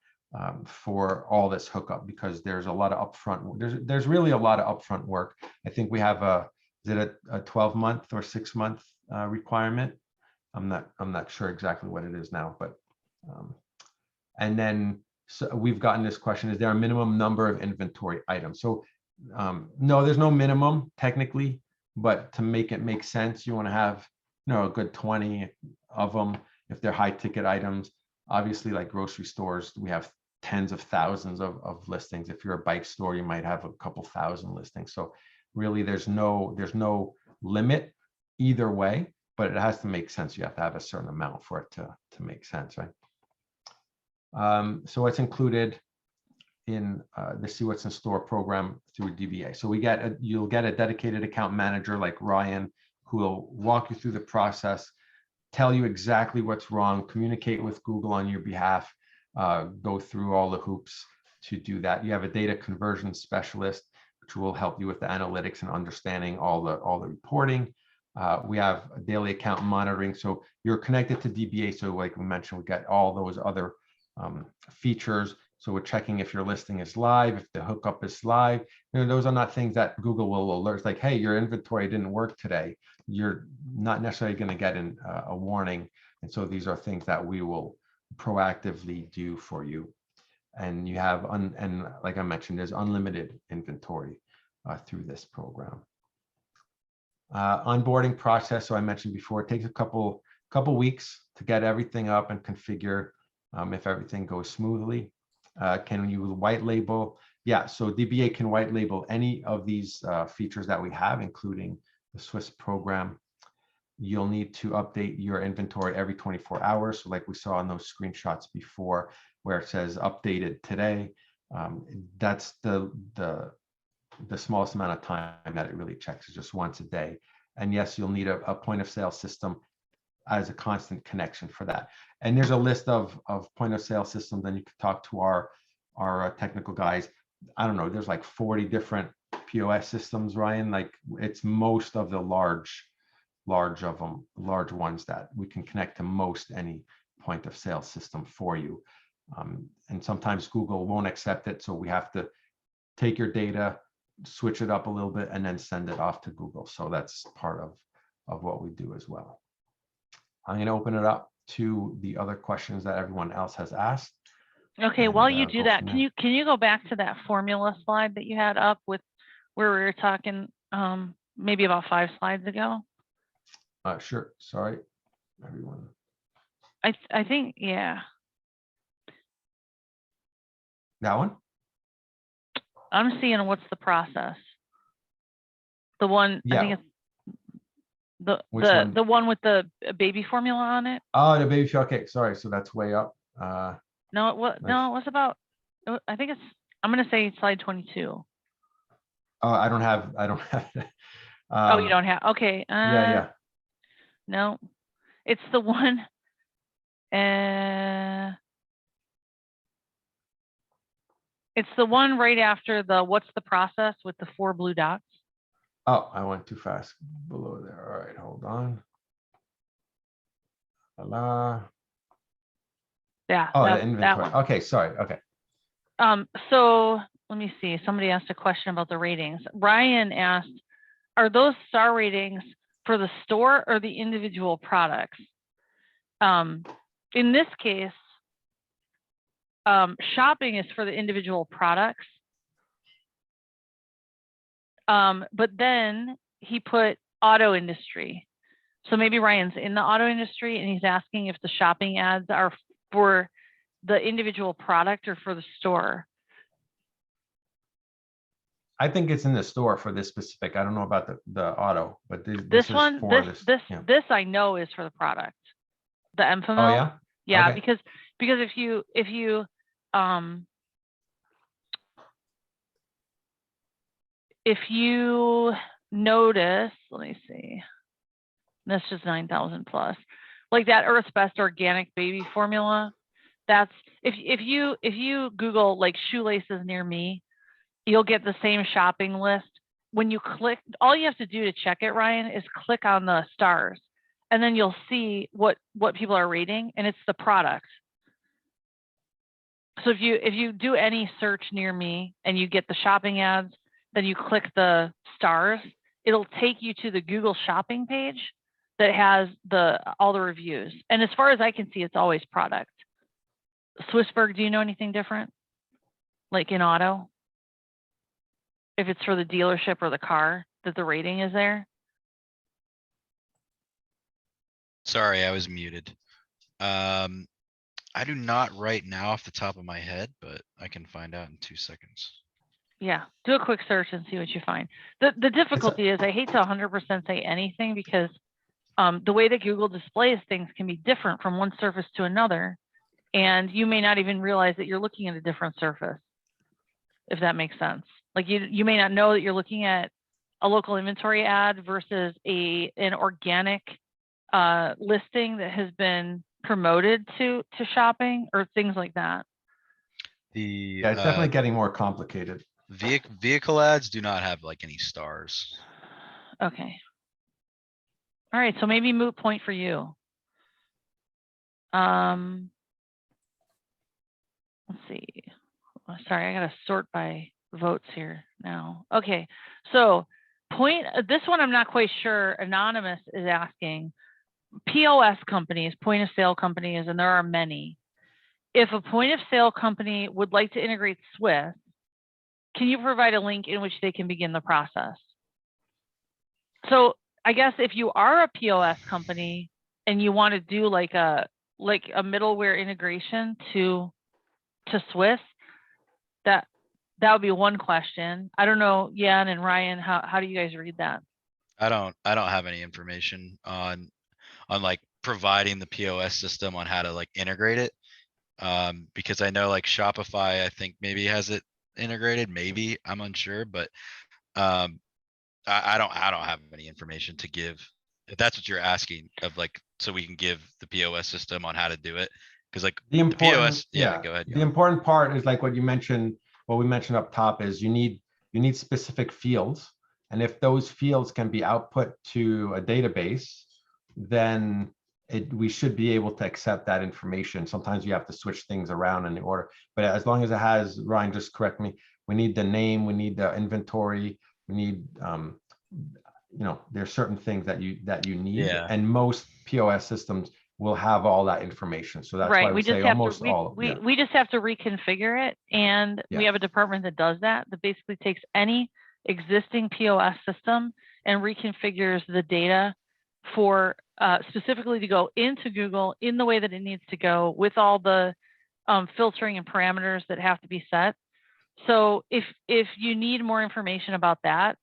for all this hookup, because there's a lot of upfront. There's really a lot of upfront work. I think we have a 12-month or 6-month requirement. I'm not sure exactly what it is now, but and then so we've gotten this question: is there a minimum number of inventory items? So no, there's no minimum technically, but to make it make sense, you want to have a good 20 of them if they're high ticket items. Obviously, like grocery stores, we have tens of thousands of listings. If you're a bike store, you might have a couple thousand listings. So really, there's no limit either way. but it has to make sense. You have to have a certain amount for it to make sense, right? So it's included in the See What's in Store program through DBA. So you'll get a dedicated account manager like Ryan, who will walk you through the process, tell you exactly what's wrong, communicate with Google on your behalf, go through all the hoops to do that. You have a data conversion specialist, which will help you with the analytics and understanding all the reporting. We have a daily account monitoring. So you're connected to DBA. So like we mentioned, we got all those other features. So we're checking if your listing is live, if the hookup is live. Those are not things that Google will alert, like, hey, your inventory didn't work today. You're not necessarily going to get a warning. And so these are things that we will proactively do for you. And you have, and like I mentioned, there's unlimited inventory through this program. Onboarding process. So I mentioned before, it takes a couple weeks to get everything up and configure. If everything goes smoothly. Can you white label? Yeah, so DBA can white label any of these features that we have, including the SWIS program. You'll need to update your inventory every 24 hours. So like we saw in those screenshots before, where it says updated today, that's the smallest amount of time that it really checks, is just once a day. And yes, you'll need a point of sale system as a constant connection for that. And there's a list of point of sale systems, and you can talk to our technical guys. I don't know, there's like 40 different POS systems, Ryan. Like, it's most of the large ones that we can connect to most any point of sale system for you. And sometimes Google won't accept it. So we have to take your data, switch it up a little bit, and then send it off to Google. So that's part of what we do as well. I'm going to open it up to the other questions that everyone else has asked. Okay, And, while you do that, from can you go back to that formula slide that you had up with where we were talking maybe about 5 slides ago? Sure. Sorry, everyone. I think, yeah. That one? I'm seeing what's the process. The one, Yeah. I think it's Which one? the one with the baby formula on it. Oh, the baby. Okay, sorry. So that's way up. No, it was about, I think it's, I'm going to say slide 22. Oh, I don't have it. Oh, you don't have, okay. Yeah. No, it's the one. It's the one right after the what's the process with the 4 blue dots. Oh, I went too fast below there. All right, hold on. Yeah. Oh, the inventory. Okay, sorry. Okay. So let me see. Somebody asked a question about the ratings. Ryan asked, are those star ratings for the store or the individual products? In this case, shopping is for the individual products. But then he put auto industry. So maybe Ryan's in the auto industry and he's asking if the shopping ads are for the individual product or for the store. I think it's in the store for this specific. I don't know about the auto, but This I know is for the product. The Enfamil. Oh yeah. Yeah, okay. because if you notice, let me see. That's just 9,000 plus. Like that Earth's Best organic baby formula. That's if you Google like shoelaces near me, you'll get the same shopping list. When you click, all you have to do to check it, Ryan, is click on the stars, and then you'll see what people are rating, and it's the product. So if you do any search near me and you get the shopping ads, then you click the stars, it'll take you to the Google shopping page that has all the reviews. And as far as I can see, it's always product. Swissberg, do you know anything different? Like in auto? If it's for the dealership or the car, that the rating is there? Sorry, I was muted. I do not right now off the top of my head, but I can find out in 2 seconds. Yeah, do a quick search and see what you find. The difficulty is I hate to 100% say anything because the way that Google displays things can be different from one surface to another. And you may not even realize that you're looking at a different surface, if that makes sense. Like you may not know that you're looking at a local inventory ad versus an organic listing that has been promoted to shopping or things like that. Yeah, it's definitely getting more complicated. Vehicle ads do not have like any stars. Okay. All right, so maybe moot point for you. Let's see. Oh, sorry, I gotta sort by votes here now. Okay, so this one I'm not quite sure. Anonymous is asking, POS companies, point of sale companies, and there are many. If a point of sale company would like to integrate SWIS, can you provide a link in which they can begin the process? So I guess if you are a POS company and you want to do like a middleware integration to SWIS, that would be one question. I don't know, Jan and Ryan, how do you guys read that? I don't have any information on like providing the POS system on how to like integrate it. Because I know like Shopify, I think maybe has it integrated, maybe, I'm unsure, but I don't have any information to give, if that's what you're asking of, like, so we can give the POS system on how to do it. Cause like The important, POS, yeah, go ahead. The important part is like what you mentioned, what we mentioned up top is you need specific fields. And if those fields can be output to a database, then we should be able to accept that information. Sometimes you have to switch things around in the order, but as long as it has, Ryan, just correct me, we need the name, we need the inventory, we need, there's certain things that you need, Yeah. and most POS systems will have all that information. So that's right. why we say almost all. We just have to reconfigure it, and we have a department that does that basically takes any existing POS system and reconfigures the data for specifically to go into Google in the way that it needs to go, with all the filtering and parameters that have to be set. So if you need more information about that,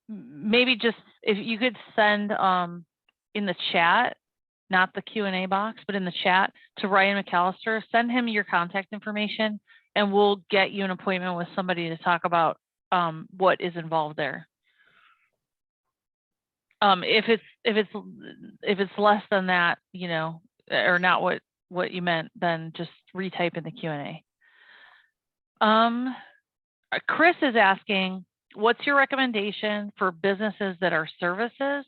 maybe just if you could send in the chat, not the Q&A box, but in the chat to Ryan McAllister, send him your contact information, and we'll get you an appointment with somebody to talk about what is involved there. If it's less than that, or not what you meant, then just retype in the Q&A. Chris is asking, what's your recommendation for businesses that are services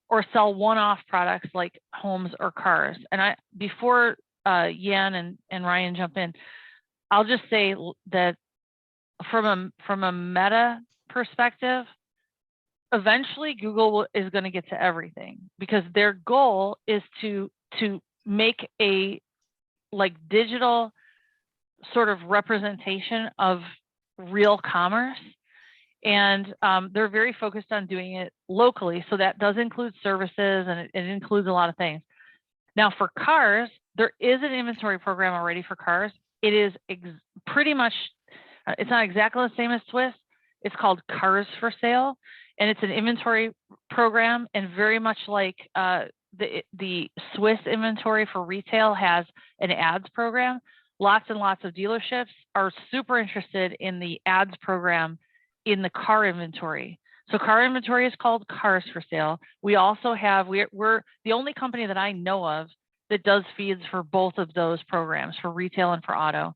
or sell one-off products like homes or cars? And before Jan and Ryan jump in, I'll just say that from a meta perspective, eventually Google is going to get to everything, because their goal is to make a digital sort of representation of real commerce. And they're very focused on doing it locally. So that does include services, and it includes a lot of things. Now for cars, there is an inventory program already for cars. It is pretty much, it's not exactly the same as SWIS. It's called Cars for Sale, and it's an inventory program, and very much like the SWIS inventory for retail has an ads program. Lots and lots of dealerships are super interested in the ads program in the car inventory. So car inventory is called Cars for Sale. We also have, we're the only company that I know of that does feeds for both of those programs, for retail and for auto.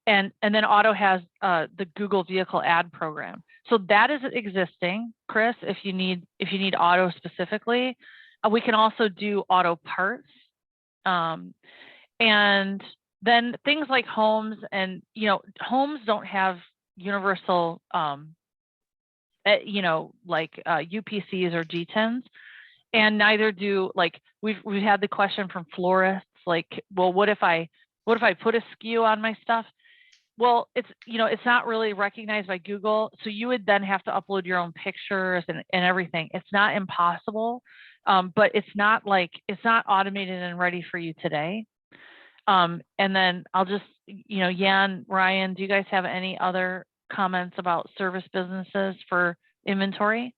And then auto has the Google Vehicle Ad Program. So that is existing, Chris, if you need auto specifically. We can also do auto parts. And then things like homes, and homes don't have universal UPCs or G10s, and neither do, we've had the question from florists, well, what if I put a SKU on my stuff? Well, it's not really recognized by Google, so you would then have to upload your own pictures and everything. It's not impossible, but it's not automated and ready for you today. And then I'll just, Jan, Ryan, do you guys have any other comments about service businesses for inventory?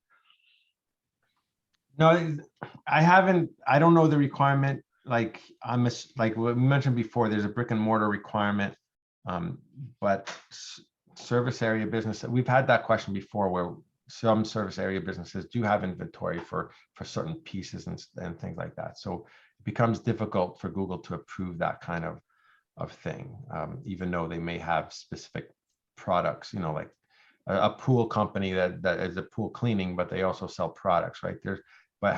No, I don't know the requirement, like, like what we mentioned before, there's a brick and mortar requirement. But service area business, we've had that question before where some service area businesses do have inventory for certain pieces and things like that. So it becomes difficult for Google to approve that kind of thing, even though they may have specific products, like a pool company that is a pool cleaning, but they also sell products, right? But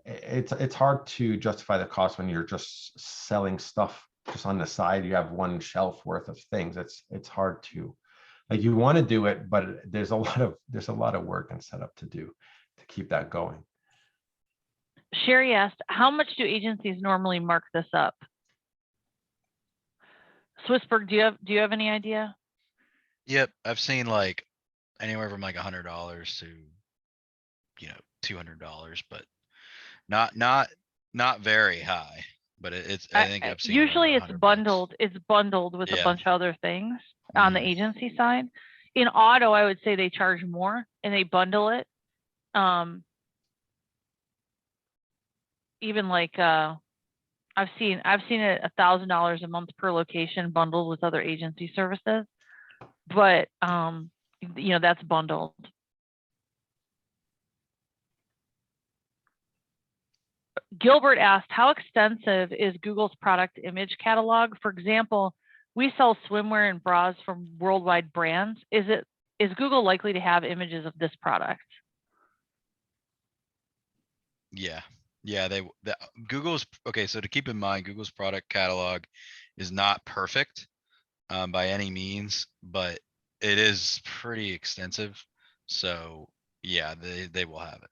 it's hard to justify the cost when you're just selling stuff just on the side. You have one shelf worth of things. It's hard to, like, you want to do it, but there's a lot of work and setup to do to keep that going. Sherry asked, how much do agencies normally mark this up? Swissberg, do you have any idea? Yep, I've seen like anywhere from like $100 to, $200, but not very high. But it's, I think I've seen Usually around it's 100 bucks. bundled. It's bundled with a Yeah. bunch of other things on the Mhm. agency side. In auto, I would say they charge more and they bundle it. Even like I've seen it $1,000 a month per location bundled with other agency services, but that's bundled. Gilbert asked, how extensive is Google's product image catalog? For example, we sell swimwear and bras from worldwide brands. Is Google likely to have images of this product? Yeah. Google's, okay, so to keep in mind, Google's product catalog is not perfect by any means, but it is pretty extensive. So yeah, they will have it.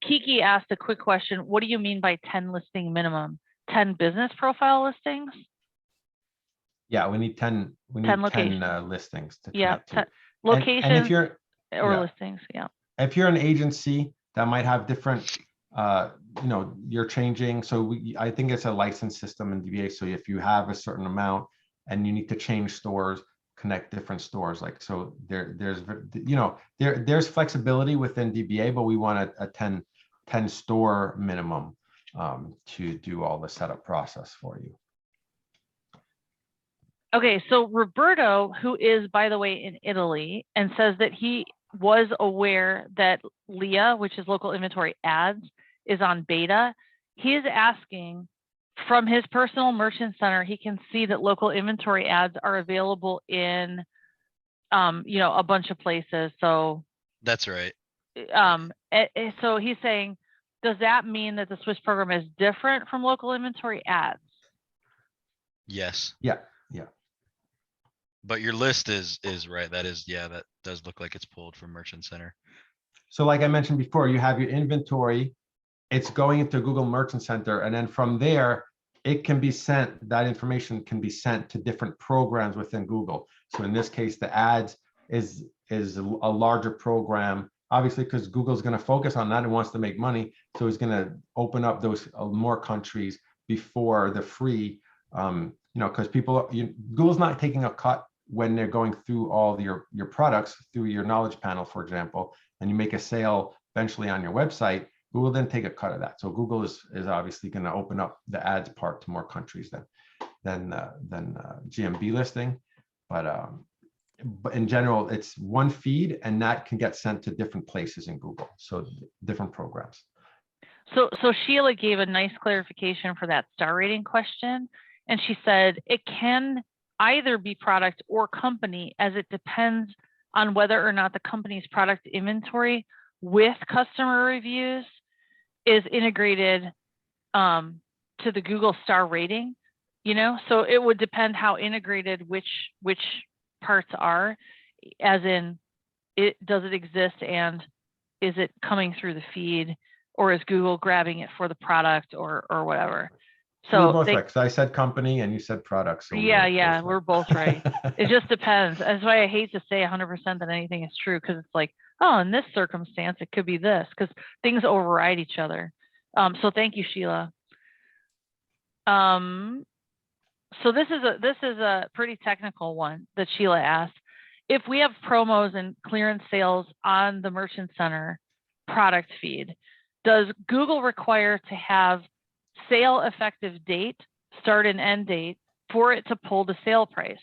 Kiki asked a quick question. What do you mean by 10 listing minimum? 10 business profile listings? Yeah, we need 10 locations. listings to Yeah, connect to. locations and if you're listings. Yeah. If you're an agency that might have different, you're changing. So I think it's a license system in DBA. So if you have a certain amount and you need to change stores, connect different stores, like, so there's flexibility within DBA, but we want a 10 store minimum to do all the setup process for you. Okay, so Roberto, who is, by the way, in Italy, and says that he was aware that LIA, which is local inventory ads, is on beta. He is asking, from his personal merchant center, he can see that local inventory ads are available in, a bunch of places. So That's right. So he's saying, does that mean that the SWIS program is different from local inventory ads? Yes. Yeah. But your list is right. That is, yeah, that does look like it's pulled from Merchant Center. So like I mentioned before, you have your inventory, it's going into Google Merchant Center, and then from there, it can be sent, that information can be sent to different programs within Google. So in this case, the ads is a larger program, obviously, because Google's going to focus on that and wants to make money. So it's going to open up those more countries before the free, because Google's not taking a cut when they're going through all your products through your knowledge panel, for example, and you make a sale eventually on your website. Google then take a cut of that. So Google is obviously going to open up the ads part to more countries than GMB listing. But in general, it's one feed, and that can get sent to different places in Google. So different programs. So Sheila gave a nice clarification for that star rating question. And she said, it can either be product or company, as it depends on whether or not the company's product inventory with customer reviews is integrated to the Google star rating, so it would depend how integrated which parts are, as in does it exist and is it coming through the feed, or is Google grabbing it for the product or whatever. So we're both right, because I said company and you said product. So we're both right. It just depends. That's why I hate to say 100% that anything is true, because it's like, oh, in this circumstance, it could be this, because things override each other. So thank you, Sheila. So this is a pretty technical one that Sheila asked. if we have promos and clearance sales on the Merchant Center product feed, does Google require to have sale effective date, start and end date for it to pull the sale price?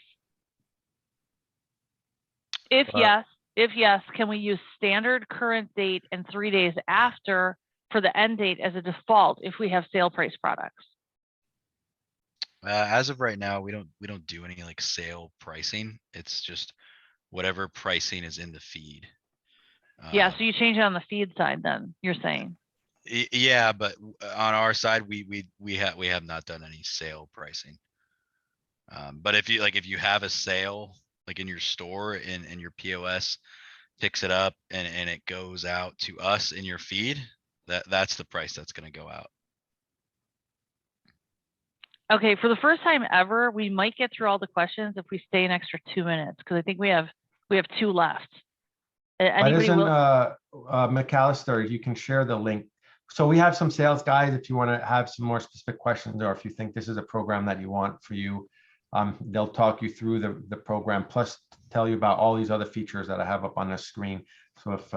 If yes, can we use standard current date and 3 days after for the end date as a default if we have sale price products? As of right now, we don't do any like sale pricing. It's just whatever pricing is in the feed. Yeah, so you change it on the feed side then, you're saying? Yeah, but on our side, we have not done any sale pricing. But if you have a sale like in your store and your POS picks it up and it goes out to us in your feed, that's the price that's going to go out. Okay, for the first time ever, we might get through all the questions if we stay an extra 2 minutes, because I think we have 2 left. Why Anybody doesn't will? McAllister, you can share the link. So we have some sales guys, if you want to have some more specific questions, or if you think this is a program that you want for you, they'll talk you through the program, plus tell you about all these other features that I have up on the screen. So if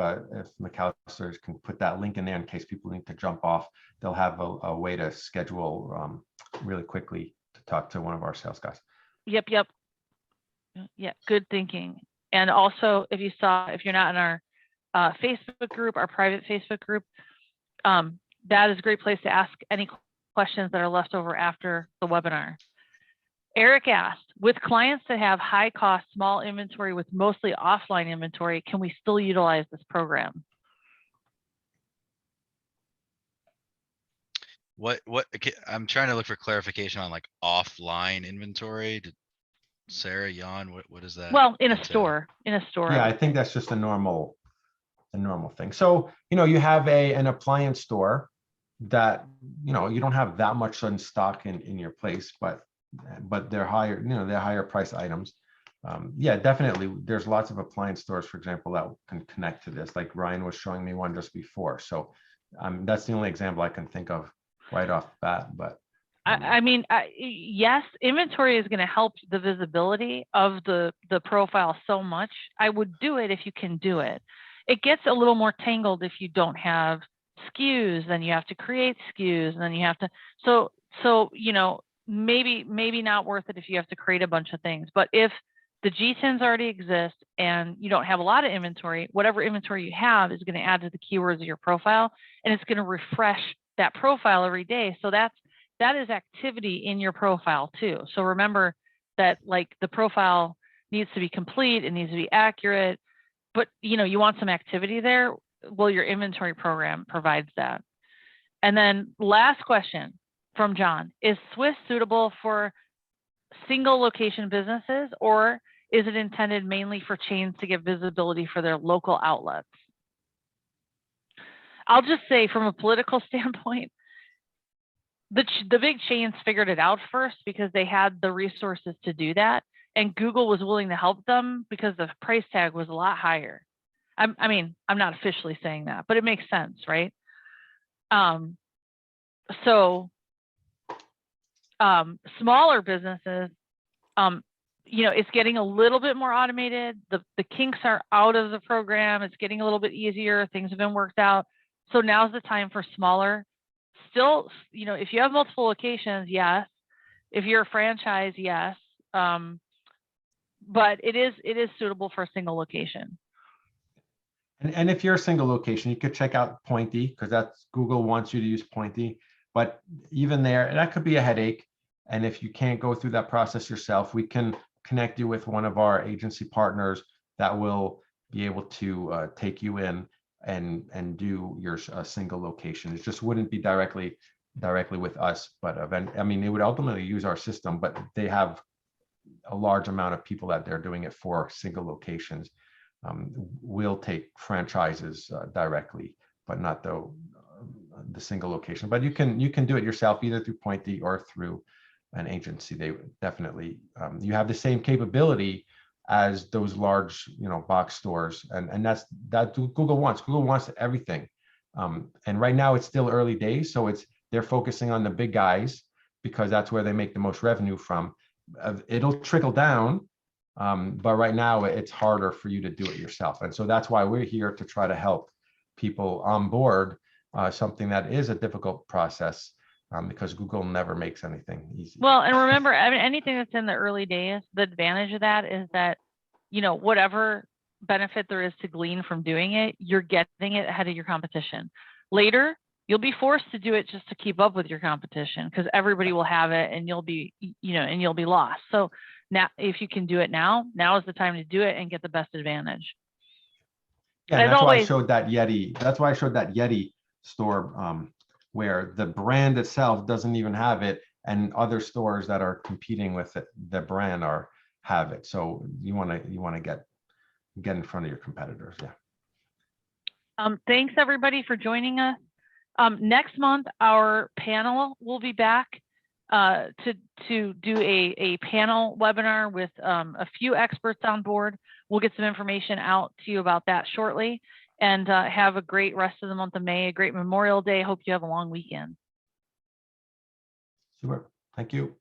McAllister can put that link in there in case people need to jump off, they'll have a way to schedule really quickly to talk to one of our sales guys. Yep. Yeah, good thinking. And also, if you're not in our Facebook group, our private Facebook group, that is a great place to ask any questions that are left over after the webinar. Eric asked, with clients that have high cost, small inventory with mostly offline inventory, can we still utilize this program? Okay, I'm trying to look for clarification on like offline inventory. Sarah, Jan, what is that? Well, in a entail? store. Yeah, I think that's just a normal thing. So, you have an appliance store that, you don't have that much in stock in your place, but they're higher, they're higher price items. Yeah, definitely. There's lots of appliance stores, for example, that can connect to this. Like Ryan was showing me one just before. So that's the only example I can think of right off the bat, but. I mean, yes, inventory is going to help the visibility of the profile so much. I would do it if you can do it. It gets a little more tangled if you don't have SKUs, then you have to create SKUs, and then you have to, so maybe not worth it if you have to create a bunch of things. But if the GTINs already exist and you don't have a lot of inventory, whatever inventory you have is going to add to the keywords of your profile, and it's going to refresh that profile every day. So that is activity in your profile too. So remember that like the profile needs to be complete, it needs to be accurate, but you want some activity there. Well, your inventory program provides that. And then last question from John, is SWIS suitable for single location businesses, or is it intended mainly for chains to give visibility for their local outlets? I'll just say from a political standpoint, the big chains figured it out first because they had the resources to do that, and Google was willing to help them because the price tag was a lot higher. I mean, I'm not officially saying that, but it makes sense, right? Smaller businesses, it's getting a little bit more automated. The kinks are out of the program. It's getting a little bit easier. Things have been worked out. So now's the time for smaller. Still, if you have multiple locations, yes. If you're a franchise, yes. But it is suitable for a single location. And if you're a single location, you could check out Pointy, because that's Google wants you to use Pointy. But even there, that could be a headache. And if you can't go through that process yourself, we can connect you with one of our agency partners that will be able to take you in and do your single location. It just wouldn't be directly with us, but I mean, they would ultimately use our system, but they have a large amount of people that they're doing it for single locations. We'll take franchises directly, but not the single location. But you can do it yourself, either through Pointy or through an agency. They would definitely, you have the same capability as those large, box stores, and that's Google wants. Google wants everything, and right now it's still early days, so they're focusing on the big guys because that's where they make the most revenue from. It'll trickle down But right now it's harder for you to do it yourself. And so that's why we're here to try to help people on board something that is a difficult process, because Google never makes anything easy. Well, and remember, I mean, anything that's in the early days, the advantage of that is that, you know, whatever benefit there is to glean from doing it, you're getting it ahead of your competition. Later, you'll be forced to do it just to keep up with your competition, because everybody will have it and you'll be, you know, and you'll be lost. So now, if you can do it now is the time to do it and get the best advantage. Yeah, and As that's why I always, showed that Yeti. That's why I showed that Yeti store, where the brand itself doesn't even have it, and other stores that are competing with it, the brand have it. So you want to get in front of your competitors. Yeah. thanks everybody for joining us. Next month, our panel will be back to do a panel webinar with a few experts on board. We'll get some information out to you about that shortly, and have a great rest of the month of May, a great Memorial Day. Hope you have a long weekend. Super. Thank you.